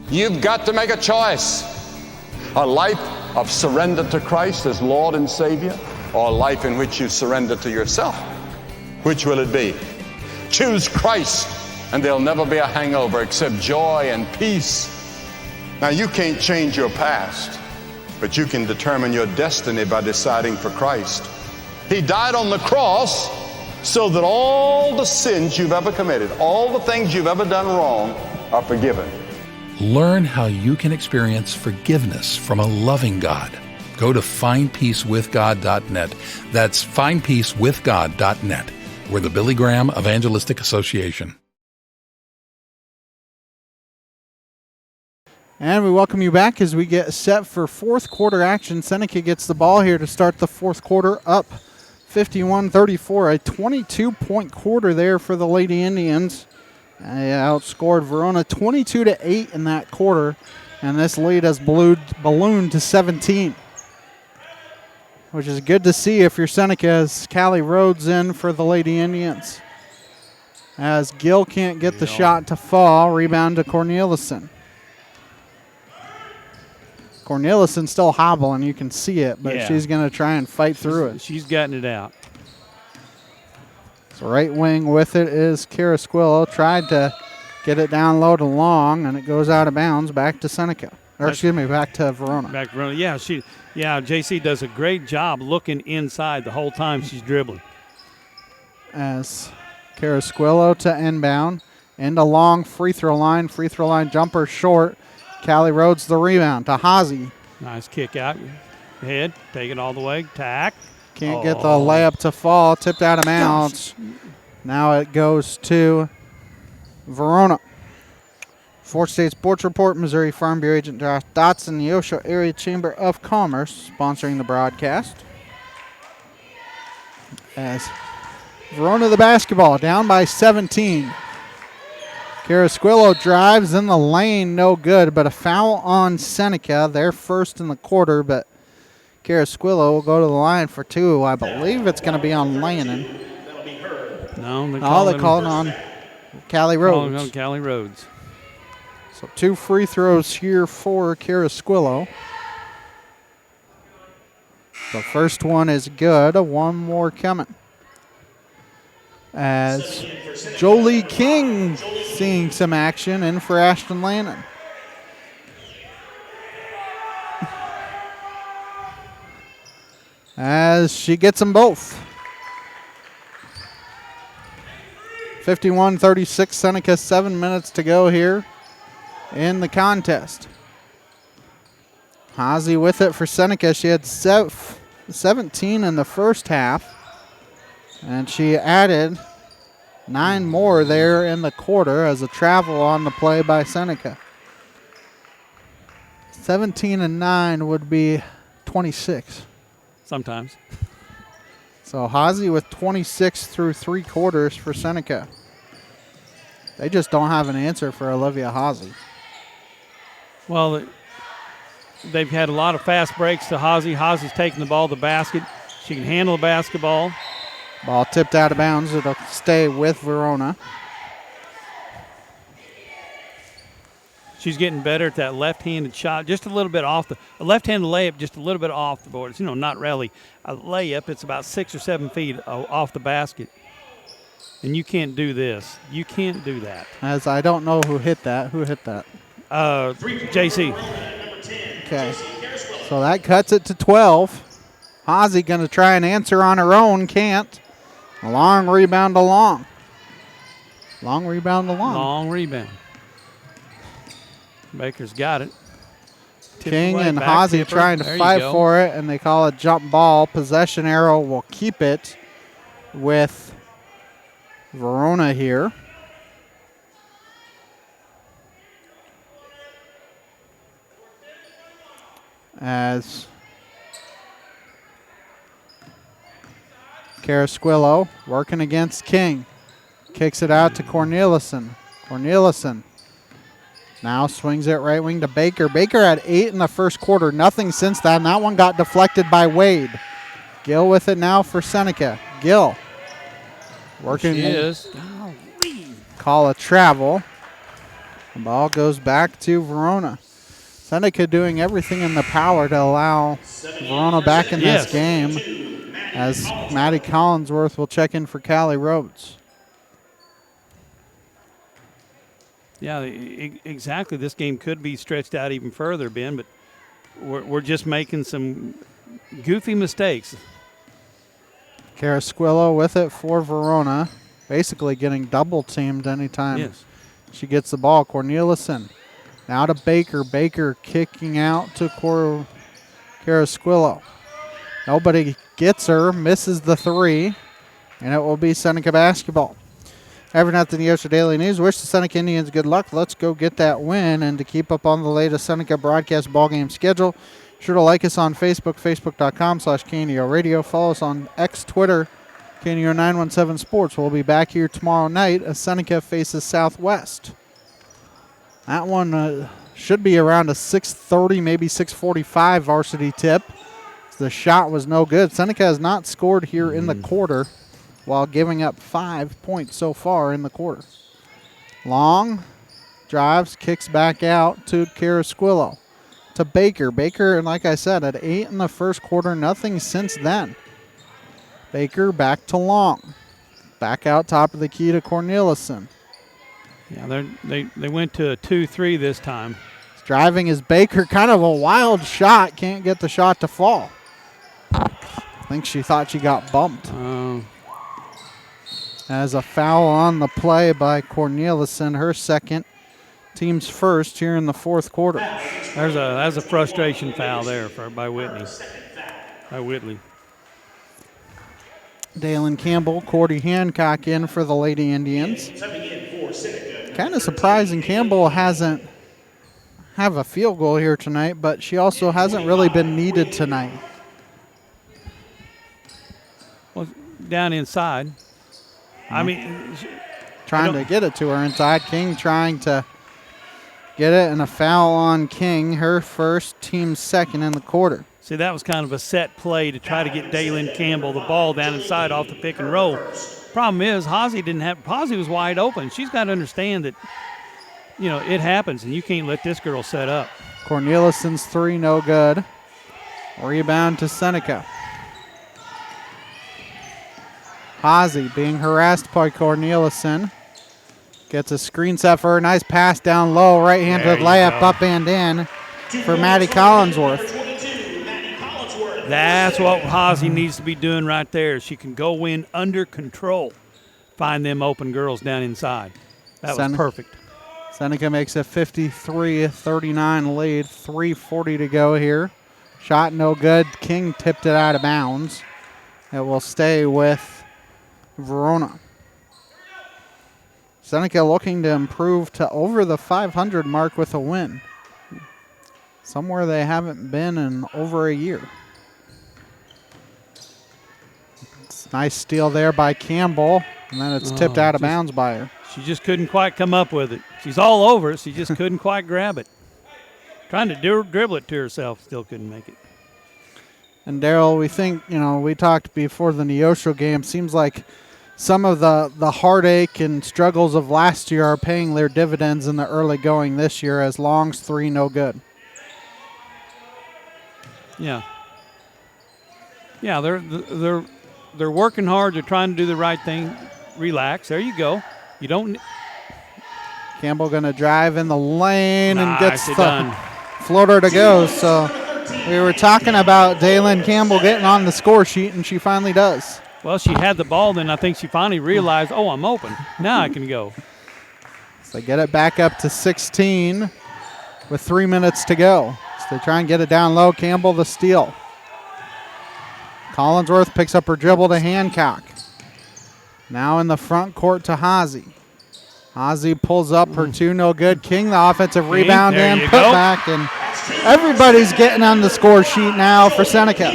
You've got to make a choice. A life of surrender to Christ as Lord and Savior, or a life in which you surrender to yourself. Which will it be? Choose Christ, and there'll never be a hangover except joy and peace. Now, you can't change your past, but you can determine your destiny by deciding for Christ. He died on the cross so that all the sins you've ever committed, all the things you've ever done wrong, are forgiven. Learn how you can experience forgiveness from a loving God. Go to findpeacewithgod.net. That's findpeacewithgod.net. We're the Billy Graham Evangelistic Association. And we welcome you back as we get set for fourth quarter action. Seneca gets the ball here to start the fourth quarter up 51-34. A 22-point quarter there for the Lady Indians. They outscored Verona 22-8 in that quarter. And this lead has ballooned to 17. Which is good to see if you're Seneca, as Callie Rhodes in for the Lady Indians. As Gill can't get the shot to fall. Rebound to Corneliuson. Corneliuson's still hobbling, you can see it, but she's going to try and fight through it. She's gotten it out. So right wing with it is Carasquillo. Tried to Get it down low to Long, and it goes out of bounds back to Seneca. Back to Verona. Back to Verona. Yeah, JC does a great job looking inside the whole time she's dribbling. As Carasquillo to inbound. Into Long, free throw line jumper short. Callie Rhodes the rebound to Hazy. Nice kick out. Head, take it all the way. Tack. Can't get the layup to fall. Tipped out of bounds. Now it goes to Verona. Fort State Sports Report, Missouri Farm Bureau Agent Josh Dotson, the Neosho Area Chamber of Commerce sponsoring the broadcast. As Verona the basketball, down by 17. Carasquillo drives in the lane, no good, but a foul on Seneca. They're first in the quarter, but Carasquillo will go to the line for two. I believe it's going to be on Lannon. No, they're calling on Callie Rhodes. Calling on Callie Rhodes. So 2 free throws here for Carasquillo. The first one is good. One more coming. As Jolie King seeing some action in for Ashton Lannon. As she gets them both. 51-36 Seneca, 7 minutes to go here in the contest. Hazy with it for Seneca. She had 17 in the first half, and she added 9 more there in the quarter as a travel on the play by Seneca. 17 and 9 would be 26. Sometimes. So Hazy with 26 through 3 quarters for Seneca. They just don't have an answer for Olivia Hazy. Well, they've had a lot of fast breaks to Hazy. Hazy's taking the ball to the basket. She can handle the basketball. Ball tipped out of bounds. It'll stay with Verona. She's getting better at that left-handed shot, just a little bit off a left-handed layup, just a little bit off the board. It's, not really a layup. It's about 6 or 7 feet off the basket. And you can't do this. You can't do that. As I don't know who hit that. Who hit that? JC. Okay. So that cuts it to 12. Hazy going to try and answer on her own. Can't. A long rebound to Long. Long rebound to Long. Long rebound. Baker's got it. King and Hazy trying to fight for it, and they call it jump ball. Possession arrow will keep it with Verona here. As Carasquillo working against King. Kicks it out to Corneliuson. Corneliuson now swings it right wing to Baker. Baker had 8 in the first quarter. Nothing since that. And that one got deflected by Wade. Gill with it now for Seneca. Gill working. She is. Call a travel. The ball goes back to Verona. Seneca doing everything in the power to allow Verona back in this game, as Maddie Collinsworth will check in for Callie Rhodes. Yeah, exactly. This game could be stretched out even further, Ben, but we're just making some goofy mistakes. Carasquillo with it for Verona, basically getting double teamed anytime she gets the ball. Corneliuson now to Baker. Baker kicking out to Carasquillo. Nobody gets her, misses the 3, and it will be Seneca basketball. Every night in the Neosho Daily News. Wish the Seneca Indians good luck. Let's go get that win. And to keep up on the latest Seneca broadcast ballgame schedule, sure to like us on Facebook, facebook.com/KNEO Radio. Follow us on X, Twitter, KNEO 917 Sports. We'll be back here tomorrow night as Seneca faces Southwest. That one should be around a 6:30, maybe 6:45 varsity tip. The shot was no good. Seneca has not scored here in the quarter, while giving up 5 points so far in the quarter. Long drives, kicks back out to Carasquillo. To Baker. Baker, like I said, at 8 in the first quarter, nothing since then. Baker back to Long. Back out top of the key to Corneliuson. Yeah, they went to a 2-3 this time. Driving is Baker, kind of a wild shot. Can't get the shot to fall. I think she thought she got bumped. As a foul on the play by Corneliuson, her second, team's first here in the fourth quarter. That's a frustration foul there by Whitley. Dalen Campbell, Cordy Hancock in for the Lady Indians. Kind of surprising Campbell hasn't have a field goal here tonight, but she also hasn't really been needed tonight. Well, down inside. I mean, trying to get it to her inside. King trying to get it, and a foul on King, her first, team second in the quarter. See, that was kind of a set play to try to get Dalen Campbell the ball down inside off the pick and roll. Problem is, Hazy was wide open. She's got to understand that, it happens, and you can't let this girl set up. Corneliuson's three, no good. Rebound to Seneca. Hazy being harassed by Corneliuson. Gets a screen set for her. Nice pass down low. Right-handed layup up and in for Maddie Collinsworth. That's what Hazy needs to be doing right there. She can go in under control. Find them open girls down inside. That was perfect. Seneca makes a 53-39 lead. 3:40 to go here. Shot no good. King tipped it out of bounds. It will stay with Verona. Seneca looking to improve to over the 500 mark with a win. Somewhere they haven't been in over a year. It's nice steal there by Campbell, and then it's tipped out of bounds by her. She just couldn't quite come up with it. She's all over it. She just couldn't quite grab it. Trying to dribble it to herself, still couldn't make it. And Daryl, we think, we talked before the Neosho game, seems like some of the heartache and struggles of last year are paying their dividends in the early going this year, as Long's three no good. Yeah. Yeah, they're working hard. They're trying to do the right thing. Relax. There you go. You don't. Campbell going to drive in the lane and gets the done. Floater to go. So we were talking about Dalen Campbell getting on the score sheet, and she finally does. Well, she had the ball, then I think she finally realized, I'm open. Now I can go. So they get it back up to 16 with 3 minutes to go. So they try and get it down low. Campbell the steal. Collinsworth picks up her dribble to Hancock. Now in the front court to Hazy. Hazy pulls up her two, no good. King, the offensive rebound and put back, and everybody's getting on the score sheet now for Seneca.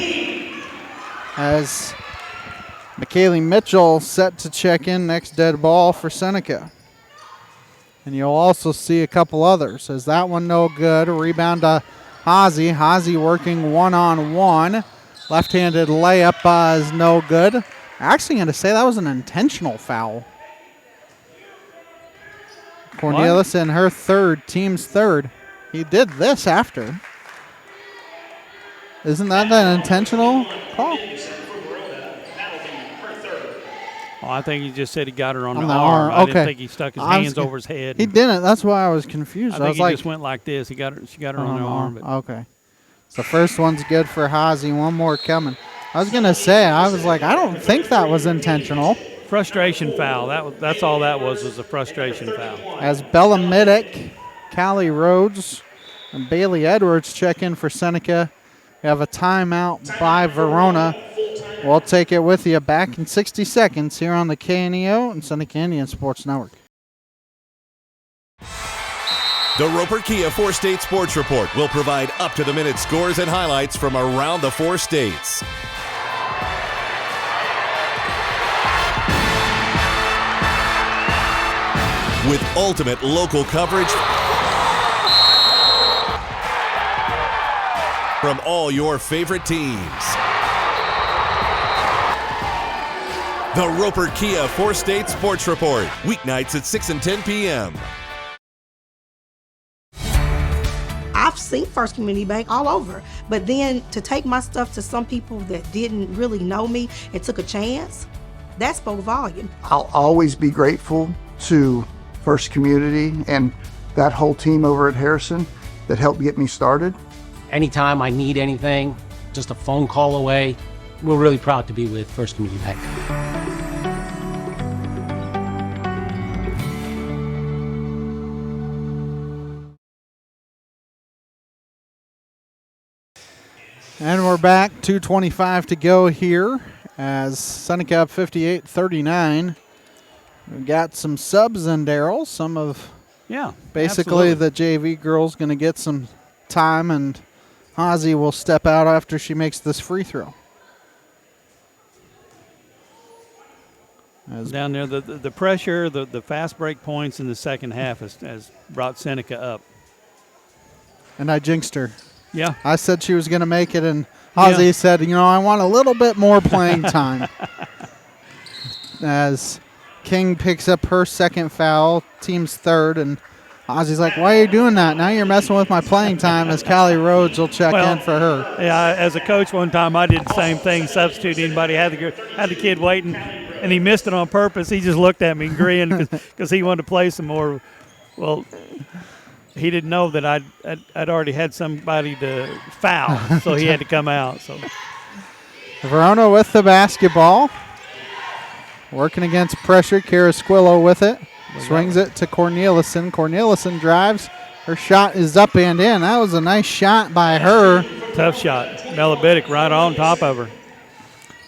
As McKaylee Mitchell set to check in next dead ball for Seneca. And you'll also see a couple others, as that one no good. A rebound to Hazy. Hazy working one-on-one. Left-handed layup is no good. Actually going to say that was an intentional foul. Corneliuson, her third, team's third. He did this after. Isn't that an intentional call? Oh, I think he just said he got her on the arm. I didn't think he stuck his hands over his head. He didn't. That's why I was confused. I think he just went like this. She got her on the arm. But. Okay. So first one's good for Hazy. One more coming. I was going to say, I was like, I don't think that was intentional. Frustration foul. That's all that was a frustration foul. As Bella Middick, Callie Rhodes, and Bailey Edwards check in for Seneca. We have a timeout by Verona. We'll take it with you back in 60 seconds here on the KNEO and Seneca Indian Sports Network. The Roper Kia 4-State Sports Report will provide up-to-the-minute scores and highlights from around the 4 states. With ultimate local coverage from all your favorite teams. The Roper Kia 4-State Sports Report, weeknights at 6 and 10 p.m. I've seen First Community Bank all over, but then to take my stuff to some people that didn't really know me and took a chance, that spoke volume. I'll always be grateful to First Community, and that whole team over at Harrison that helped get me started. Anytime I need anything, just a phone call away. We're really proud to be with First Community Bank. And we're back, 2:25 to go here as Seneca up 58-39. We've got some subs in, Daryl. Some of basically absolutely. the JV girls going to get some time, and Hazy will step out after she makes this free throw. Down there, the pressure, the fast break points in the second half has brought Seneca up. And I jinxed her. Yeah. I said she was going to make it, and Hazy said, I want a little bit more playing time. As King picks up her second foul, team's third, and Hazy's like, why are you doing that? Now you're messing with my playing time, as Callie Rhodes will check in for her. Yeah, as a coach one time, I did the same thing, substitute anybody, had the kid waiting, and he missed it on purpose. He just looked at me and grinned because he wanted to play some more. Well, he didn't know that I'd already had somebody to foul, so he had to come out. So Verona with the basketball. Working against pressure. Carasquillo with it. Swings it to Corneliuson. Corneliuson drives. Her shot is up and in. That was a nice shot by her. Tough shot. Melabitic right on top of her.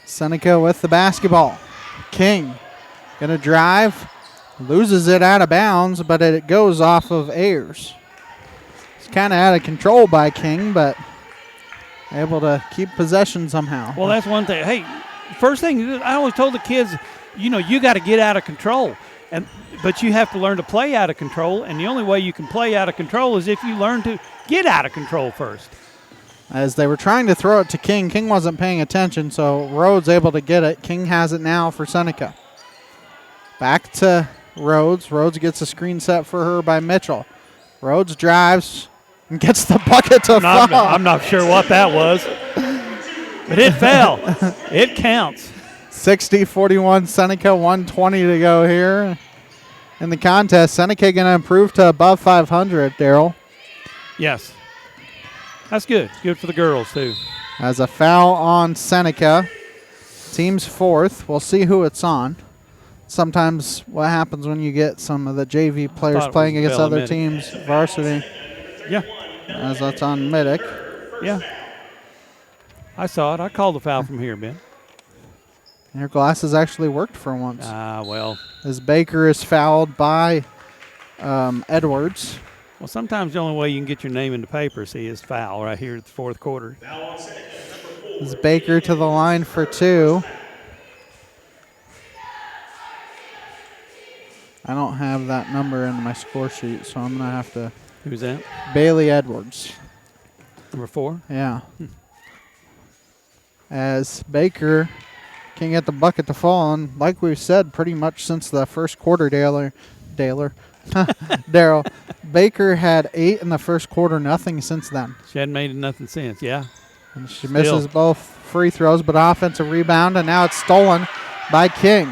Seneca with the basketball. King going to drive. Loses it out of bounds, but it goes off of Ayers. It's kind of out of control by King, but able to keep possession somehow. Well, that's one thing. Hey, first thing, I always told the kids, you got to get out of control. But you have to learn to play out of control, and the only way you can play out of control is if you learn to get out of control first. As they were trying to throw it to King, King wasn't paying attention, so Rhodes able to get it. King has it now for Seneca. Back to Rhodes. Rhodes gets a screen set for her by Mitchell. Rhodes drives and gets the bucket to fall. I'm not sure what that was, but it fell. It counts. 60-41 Seneca, 1:20 to go here in the contest. Seneca going to improve to above 500, Daryl. Yes. That's good. Good for the girls, too. As a foul on Seneca. Team's fourth. We'll see who it's on. Sometimes what happens when you get some of the JV players playing against other teams, varsity. Yeah. As that's on Middick. Yeah. I saw it. I called the foul from here, Ben. Your glasses actually worked for once. Well. As Baker is fouled by Edwards. Well, sometimes the only way you can get your name in the paper, is foul right here at the fourth quarter. As Baker to the line for two. I don't have that number in my score sheet, so I'm going to have to. Who's that? Bailey Edwards. Number 4? Yeah. As Baker can get the bucket to fall, and like we've said pretty much since the first quarter, Daryl, Baker had 8 in the first quarter, nothing since then. She hadn't made nothing since, yeah. And she misses both free throws, but offensive rebound, and now it's stolen by King.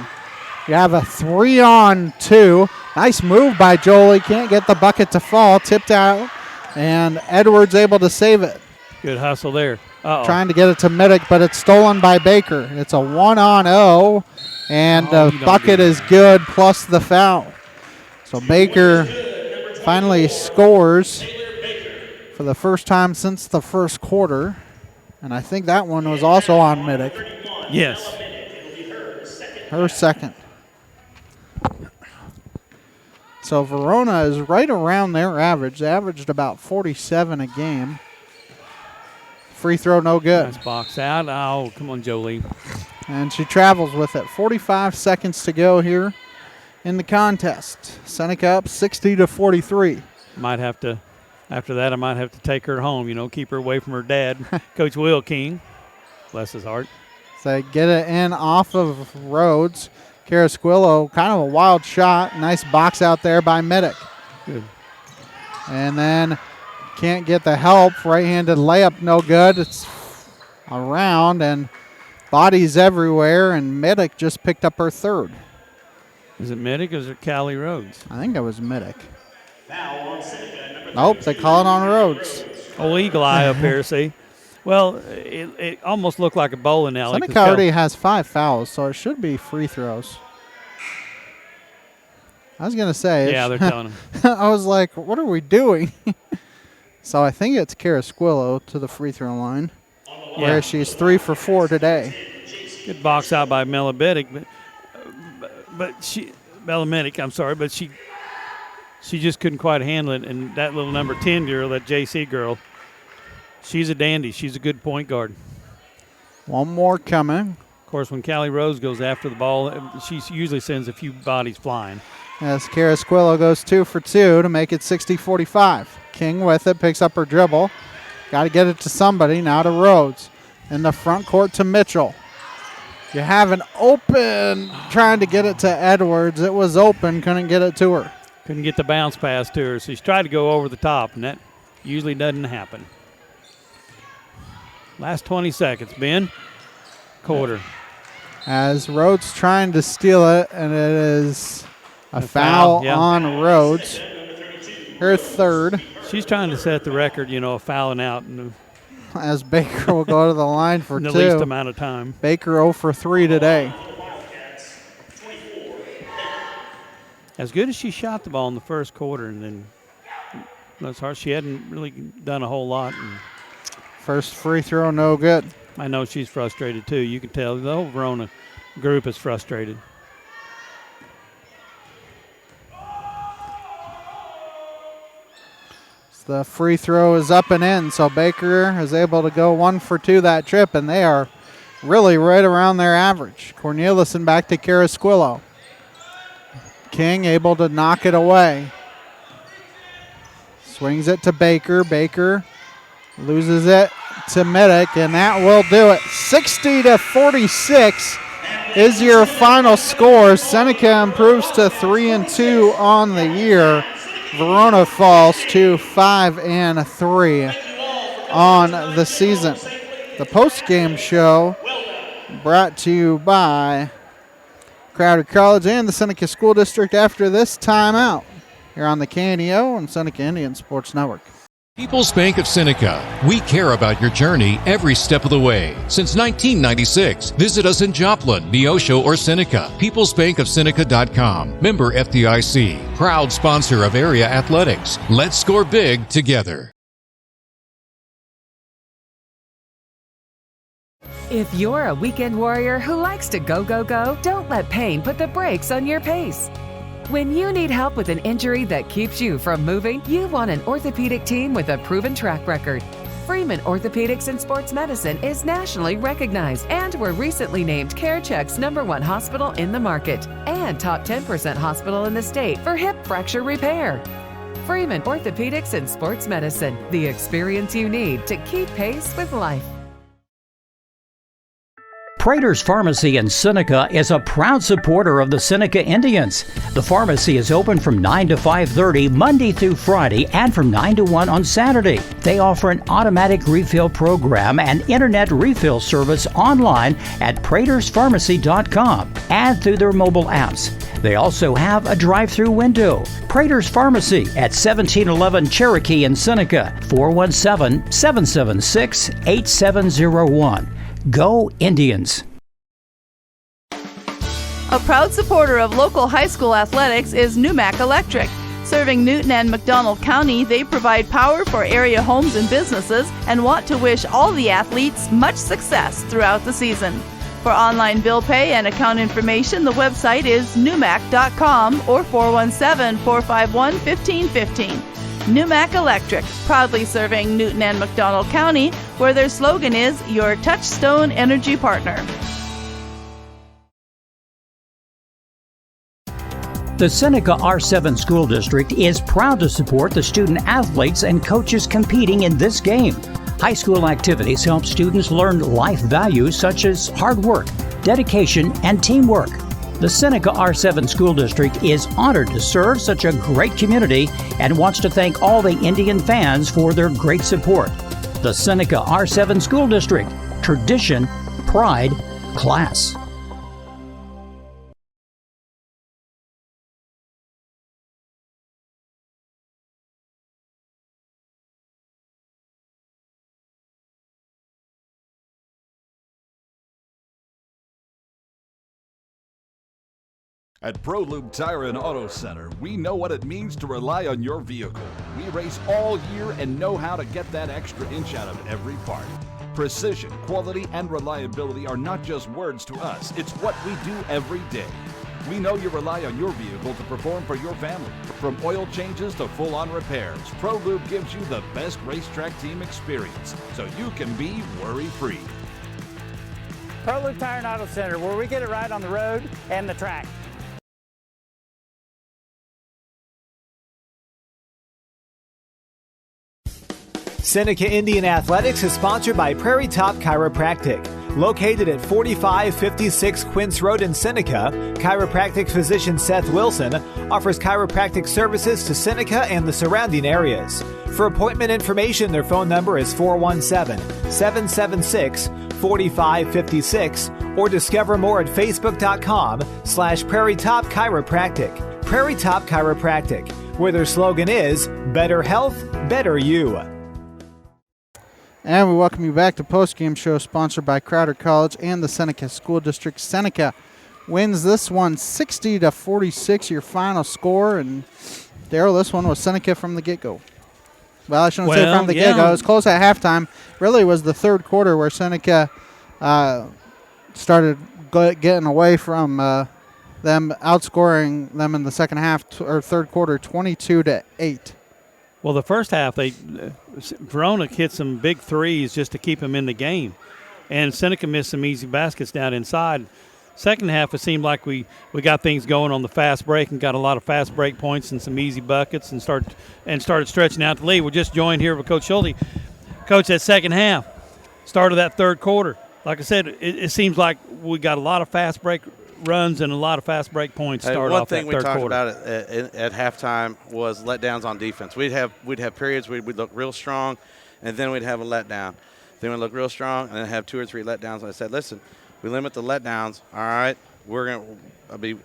You have a 3-on-2. Nice move by Jolie. Can't get the bucket to fall. Tipped out, and Edwards able to save it. Good hustle there. Trying to get it to Middick, but it's stolen by Baker. It's a 1-on-0, and the bucket is good plus the foul. So Baker finally scores for the first time since the first quarter, and I think that one was also on Middick. Yes. Her second. So Verona is right around their average. They averaged about 47 a game. Free throw, no good. Nice box out. Oh, come on, Jolie. And she travels with it. 45 seconds to go here in the contest. Seneca up 60-43. Might have to, after that, I might have to take her home, keep her away from her dad, Coach Will King. Bless his heart. So they get it in off of Rhodes. Carasquillo, kind of a wild shot. Nice box out there by Middick. Good. And then can't get the help. Right-handed layup, no good. It's around and bodies everywhere, and Middick just picked up her third. Is it Middick or is it Callie Rhodes? I think it was Middick. Foul on Seneca. Nope, they call it on Rhodes. Oh, eagle eye up here, see? Well, it almost looked like a bowling alley. Seneca already has 5 fouls, so it should be free throws. I was going to say. Yeah, they're telling him. I was like, what are we doing? So I think it's Carasquillo to the free throw line, where she's 3 for 4 today. Good box out by Melomedic, but she just couldn't quite handle it. And that little number 10 girl, that JC girl, she's a dandy. She's a good point guard. One more coming. Of course, when Callie Rose goes after the ball, she usually sends a few bodies flying. As Carasquillo goes 2 for 2 to make it 60-45. King with it, picks up her dribble. Got to get it to somebody, now to Rhodes. In the front court to Mitchell. You have an open, trying to get it to Edwards. It was open, couldn't get it to her. Couldn't get the bounce pass to her, so she's tried to go over the top, and that usually doesn't happen. Last 20 seconds, Ben. Quarter. As Rhodes trying to steal it, and it is a foul on Rhodes. Her third. She's trying to set the record, of fouling out. As Baker will go to the line for 2. In the least amount of time. Baker 0 for 3 today. As good as she shot the ball in the first quarter, and then that's hard. She hadn't really done a whole lot. First free throw, no good. I know she's frustrated too. You can tell the whole Verona group is frustrated. The free throw is up and in, so Baker is able to go 1 for 2 that trip, and they are really right around their average. Corneliuson back to Carasquillo. King able to knock it away. Swings it to Baker. Baker loses it to Middick, and that will do it. 60-46 is your final score. Seneca improves to 3-2 on the year. Verona falls to 5-3 on the season. The post-game show brought to you by Crowder College and the Seneca School District after this timeout here on the KNEO and Seneca Indian Sports Network. People's Bank of Seneca. We care about your journey every step of the way. Since 1996, visit us in Joplin, Neosho, or Seneca. PeoplesBankOfSeneca.com. Member FDIC. Proud sponsor of area athletics. Let's score big together. If you're a weekend warrior who likes to go, go, go, don't let pain put the brakes on your pace. When you need help with an injury that keeps you from moving, you want an orthopedic team with a proven track record. Freeman Orthopedics and Sports Medicine is nationally recognized, and were recently named CareCheck's #1 hospital in the market and top 10% hospital in the state for hip fracture repair. Freeman Orthopedics and Sports Medicine, the experience you need to keep pace with life. Prater's Pharmacy in Seneca is a proud supporter of the Seneca Indians. The pharmacy is open from 9 to 5:30 Monday through Friday and from 9 to 1 on Saturday. They offer an automatic refill program and internet refill service online at praterspharmacy.com and through their mobile apps. They also have a drive-through window. Prater's Pharmacy at 1711 Cherokee in Seneca, 417-776-8701. Go Indians! A proud supporter of local high school athletics is Numac Electric. Serving Newton and McDonald County, they provide power for area homes and businesses and want to wish all the athletes much success throughout the season. For online bill pay and account information, the website is numac.com or 417-451-1515. Numac Electric, proudly serving Newton and McDonald County, where their slogan is your touchstone energy partner. The Seneca R7 School District is proud to support the student athletes and coaches competing in this game. High school activities help students learn life values such as hard work, dedication, and teamwork. The Seneca R7 School District is honored to serve such a great community and wants to thank all the Indian fans for their great support. The Seneca R7 School District. Tradition, pride, class. At ProLube Tire and Auto Center, we know what it means to rely on your vehicle. We race all year and know how to get that extra inch out of every part. Precision, quality, and reliability are not just words to us. It's what we do every day. We know you rely on your vehicle to perform for your family. From oil changes to full-on repairs, ProLube gives you the best racetrack team experience, so you can be worry-free. ProLube Tire and Auto Center, where we get it right on the road and the track. Seneca Indian Athletics is sponsored by Prairie Top Chiropractic. Located at 4556 Quince Road in Seneca, chiropractic physician Seth Wilson offers chiropractic services to Seneca and the surrounding areas. For appointment information, their phone number is 417-776-4556 or discover more at facebook.com/Prairie Top Chiropractic. Prairie Top Chiropractic, where their slogan is Better Health, Better You. And we welcome you back to Postgame Show, sponsored by Crowder College and the Seneca School District. Seneca wins this one 60-46, your final score. And, Daryl, this one was Seneca from the get-go. Well, I shouldn't say from the get-go. It was close at halftime. Really was the third quarter where Seneca started getting away from them, outscoring them in the second half, or third quarter, 22-8. Well, the first half, Verona hit some big threes just to keep them in the game. And Seneca missed some easy baskets down inside. Second half, it seemed like we got things going on the fast break and got a lot of fast break points and some easy buckets and started stretching out the lead. We're just joined here with Coach Schulte. Coach, that second half, start of that third quarter, like I said, it seems like we got a lot of fast break runs and a lot of fast break points start off that third quarter. One thing we talked about at halftime was letdowns on defense. We'd have periods where we'd look real strong, and then we'd have a letdown. Then we'd look real strong, and then have 2 or 3 letdowns. And I said, listen, we limit the letdowns. All right,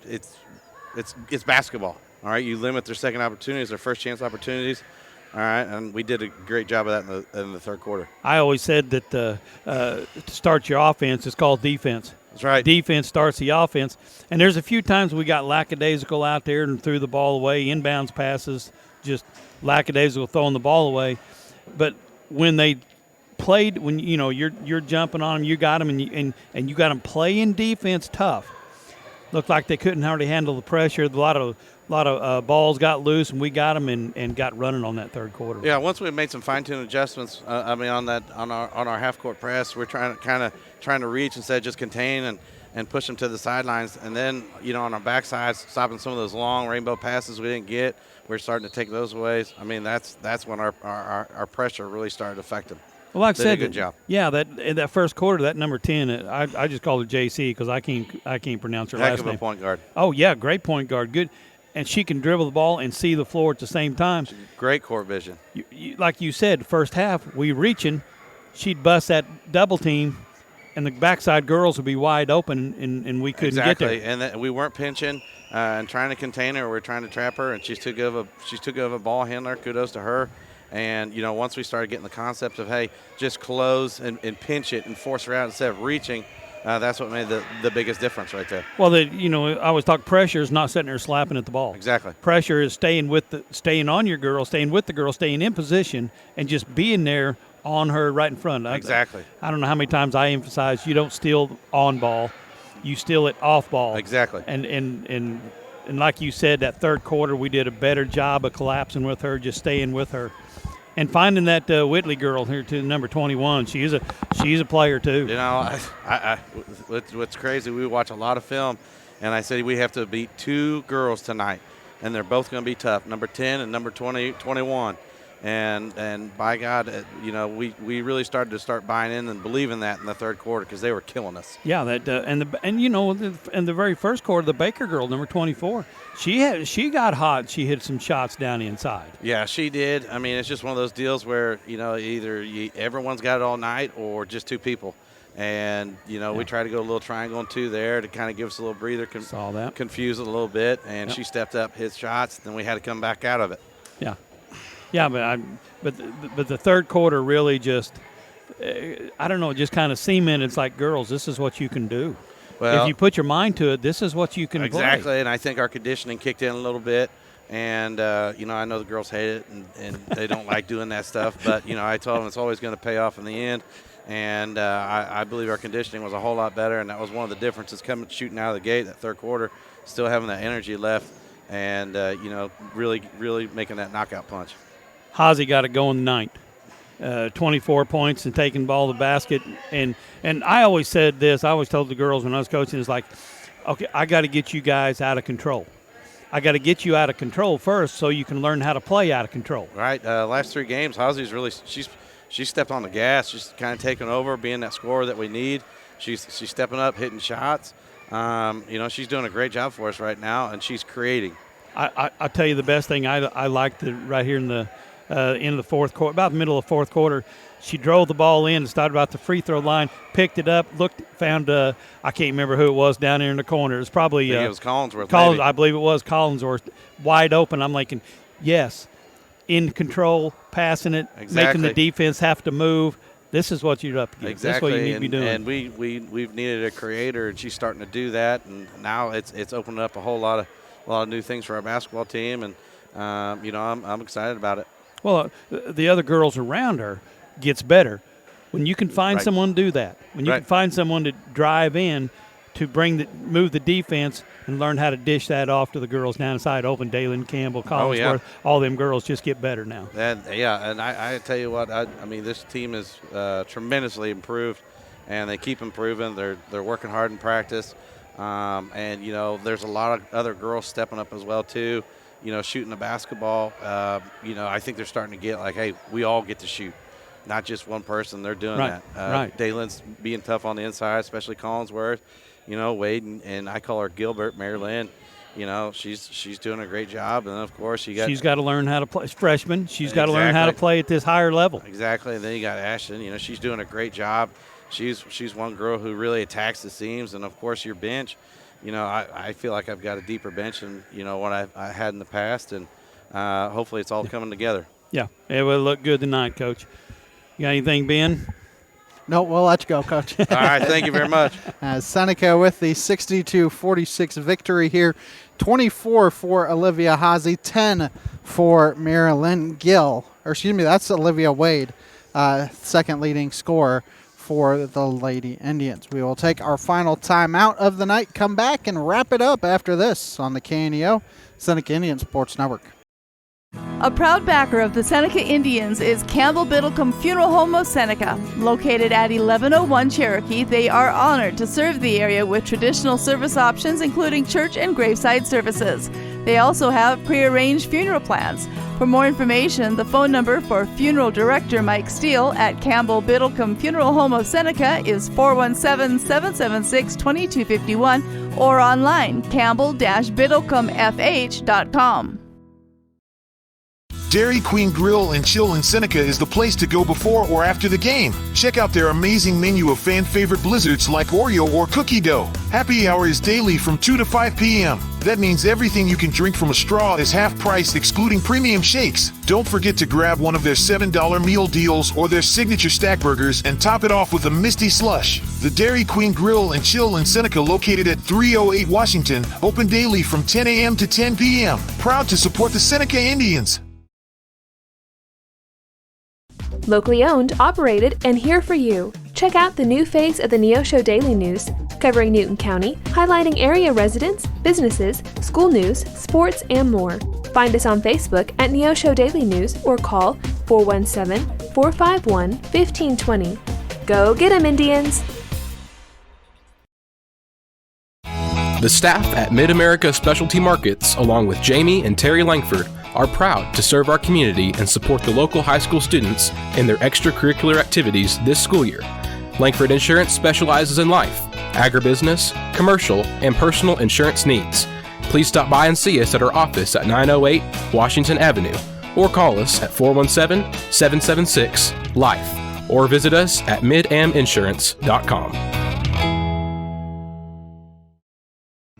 it's basketball. All right, you limit their second opportunities, their first chance opportunities. All right, and we did a great job of that in the third quarter. I always said that to start your offense is called defense. That's right. Defense starts the offense. And there's a few times we got lackadaisical out there and threw the ball away, inbounds passes, just lackadaisical throwing the ball away. But when they played, when you're jumping on them, you got them, and you got them playing defense tough. Looked like they couldn't hardly handle the pressure. A lot of balls got loose, and we got them and got running on that third quarter. Yeah, once we made some fine-tuned adjustments, on our half-court press, we're trying to reach instead of just contain and push them to the sidelines. And then on our backside, stopping some of those long rainbow passes we didn't get, we're starting to take those away. I mean, that's when our pressure really started to affect them. Well, like I said, did a good job. Yeah, in that first quarter, that number 10, I just called her JC because I can't pronounce her last name. Heck of a point guard. Oh yeah, great point guard, good, and she can dribble the ball and see the floor at the same time. Great court vision. Like you said, first half we reaching, she'd bust that double team, and the backside girls would be wide open, and we couldn't get there. And we weren't pinching and trying to contain her. We were trying to trap her, and she's too good of a ball handler. Kudos to her. And, once we started getting the concept of, hey, just close and pinch it and force her out instead of reaching, that's what made the biggest difference right there. Well, I always talk pressure is not sitting there slapping at the ball. Exactly. Pressure is staying on your girl, staying with the girl, staying in position, and just being there on her right in front. Exactly. I don't know how many times I emphasize you don't steal on ball, you steal it off ball. Exactly. And like you said, that third quarter we did a better job of collapsing with her, just staying with her. And finding that Whitley girl here to number 21, she's a player too. What's crazy, we watch a lot of film, and I said we have to beat 2 girls tonight, and they're both going to be tough, number 10 and number 21. And by God, we really started to buying in and believing that in the third quarter because they were killing us. Yeah, in the very first quarter, the Baker girl, number 24, she got hot. She hit some shots down inside. Yeah, she did. I mean, it's just one of those deals where either everyone's got it all night or just 2 people. And, we try to go a little triangle and 2 there to kind of give us a little breather, confuse it a little bit. And she stepped up, hit shots, then we had to come back out of it. Yeah. Yeah, but the third quarter really just, I don't know, just kind of cemented. It's like, girls, this is what you can do. Well, if you put your mind to it, this is what you can exactly, play. and I think our conditioning kicked in a little bit. And, I know the girls hate it, and they don't like doing that stuff. But, I told them it's always going to pay off in the end. And I believe our conditioning was a whole lot better, and that was one of the differences shooting out of the gate that third quarter, still having that energy left and, really, really making that knockout punch. Hazy got it going tonight. 24 points and taking the ball to the basket. And I always said this. I always told the girls when I was coaching, it's like, okay, I got to get you guys out of control. I got to get you out of control first so you can learn how to play out of control. Right. Last 3 games, Hazy's really she's stepped on the gas. She's kind of taken over, being that scorer that we need. She's stepping up, hitting shots. She's doing a great job for us right now, and she's creating. I'll tell you the best thing I liked right here in the end of the fourth quarter, about the middle of the fourth quarter. She drove the ball in and started about the free throw line, picked it up, found I can't remember who it was down there in the corner. It was probably it was Collinsworth. I believe it was Collinsworth, wide open. I'm thinking, yes, in control, passing it, making the defense have to move. This is what you're up against. Exactly. That's what you need to be doing. And we've needed a creator, and she's starting to do that. And now it's opened up a lot of new things for our basketball team. And I'm excited about it. Well, the other girls around her gets better when you can find someone to do that. When you can find someone to drive in to move the defense and learn how to dish that off to the girls down inside open. Dalen Campbell, Collinsworth, all them girls just get better now. And I tell you what, I mean, this team is tremendously improved, and they keep improving. They're working hard in practice, and there's a lot of other girls stepping up as well too. Shooting the basketball. I think they're starting to get like, hey, we all get to shoot, not just one person. They're doing that. Right. Dalen's being tough on the inside, especially Collinsworth. Wade and I call her Gilbert, Mary Lynn. She's doing a great job, and then of course she's got to learn how to play. Freshman, she's got to learn how to play at this higher level. Exactly. And then you got Ashton. She's doing a great job. She's one girl who really attacks the seams, and of course your bench. I feel like I've got a deeper bench than what I had in the past, and hopefully it's all coming together. Yeah, it will look good tonight, Coach. You got anything, Ben? No, we'll let you go, Coach. All right, thank you very much. Seneca with the 62-46 victory here. 24 for Olivia Hazy, 10 for Marilyn Gill. Or excuse me, that's Olivia Wade, second leading scorer for the Lady Indians. We will take our final timeout of the night, come back and wrap it up after this on the KNEO Seneca Indian Sports Network. A proud backer of the Seneca Indians is Campbell Biddlecombe Funeral Home of Seneca. Located at 1101 Cherokee, they are honored to serve the area with traditional service options including church and graveside services. They also have prearranged funeral plans. For more information, the phone number for Funeral Director Mike Steele at Campbell Biddlecombe Funeral Home of Seneca is 417-776-2251 or online campbell-biddlecomefh.com. Dairy Queen Grill and Chill in Seneca is the place to go before or after the game. Check out their amazing menu of fan-favorite blizzards like Oreo or cookie dough. Happy hour is daily from 2 to 5 p.m. That means everything you can drink from a straw is half-priced, excluding premium shakes. Don't forget to grab one of their $7 meal deals or their signature stack burgers and top it off with a Misty Slush. The Dairy Queen Grill and Chill in Seneca, located at 308 Washington, open daily from 10 a.m. to 10 p.m. Proud to support the Seneca Indians. Locally owned, operated, and here for you. Check out the new face of the Neosho Daily News, covering Newton County, highlighting area residents, businesses, school news, sports, and more. Find us on Facebook at Neosho Daily News or call 417-451-1520. Go get 'em, Indians! The staff at Mid-America Specialty Markets, along with Jamie and Terry Langford, are proud to serve our community and support the local high school students in their extracurricular activities this school year. Langford Insurance specializes in life, agribusiness, commercial, and personal insurance needs. Please stop by and see us at our office at 908 Washington Avenue or call us at 417-776-LIFE or visit us at midaminsurance.com.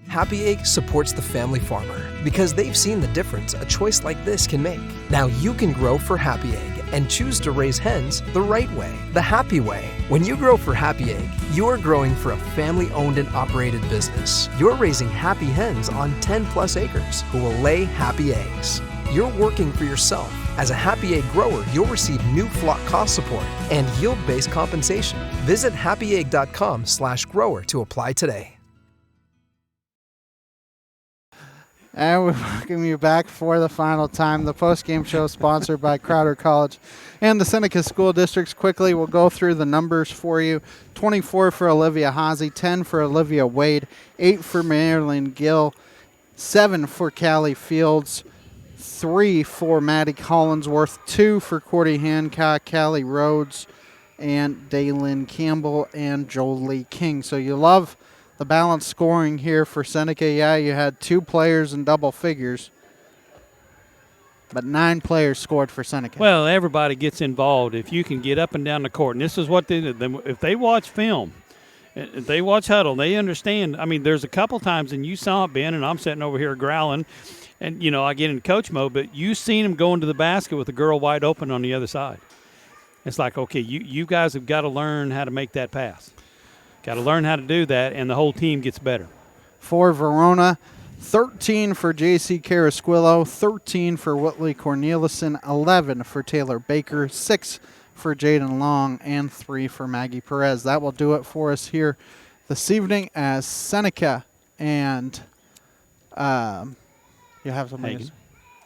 Happy Egg supports the family farmer because they've seen the difference a choice like this can make. Now you can grow for Happy Egg and choose to raise hens the right way, the happy way. When you grow for Happy Egg, you're growing for a family-owned and operated business. You're raising happy hens on 10+ acres who will lay happy eggs. You're working for yourself. As a Happy Egg grower, you'll receive new flock cost support and yield-based compensation. Visit happyegg.com/grower to apply today. And we welcome you back for the final time. The post-game show sponsored by Crowder College and the Seneca School Districts. Quickly, we'll go through the numbers for you. 24 for Olivia Haase, 10 for Olivia Wade, 8 for Marilyn Gill, 7 for Callie Fields, 3 for Maddie Collinsworth, 2 for Cordy Hancock, Callie Rhodes, and Daylin Campbell, and Jolie King. So you love the balanced scoring here for Seneca. Yeah, you had 2 players in double figures, but 9 players scored for Seneca. Well, everybody gets involved if you can get up and down the court. And this is what they do. If they watch film, if they watch huddle, they understand. I mean, there's a couple times, and you saw it, Ben, and I'm sitting over here growling, and, you know, I get in coach mode, but you seen him go into the basket with the girl wide open on the other side. It's like, okay, you guys have got to learn how to make that pass. Got to learn how to do that, and the whole team gets better. For Verona, 13 for J.C. Carasquillo, 13 for Whitley Cornelison, 11 for Taylor Baker, 6 for Jaden Long, and 3 for Maggie Perez. That will do it for us here this evening as Seneca and you have something. Hagen.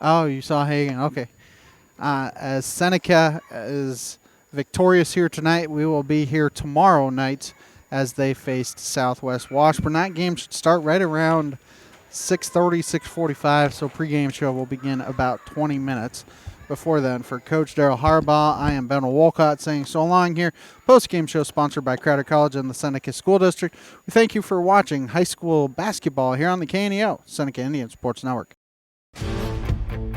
Oh, you saw Hagen. Okay. As Seneca is victorious here tonight, we will be here tomorrow night as they faced Southwest Washburn. That game should start right around 6:30, 6:45, so pregame show will begin about 20 minutes before then. For Coach Darryl Harbaugh, I am Ben Wolcott saying so long here. Postgame show sponsored by Crowder College and the Seneca School District. We thank you for watching high school basketball here on the KNEO, Seneca Indian Sports Network.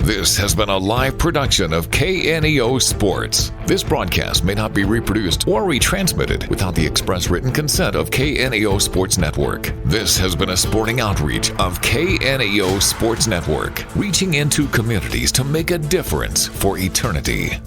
This has been a live production of KNEO Sports. This broadcast may not be reproduced or retransmitted without the express written consent of KNEO Sports Network. This has been a sporting outreach of KNEO Sports Network, reaching into communities to make a difference for eternity.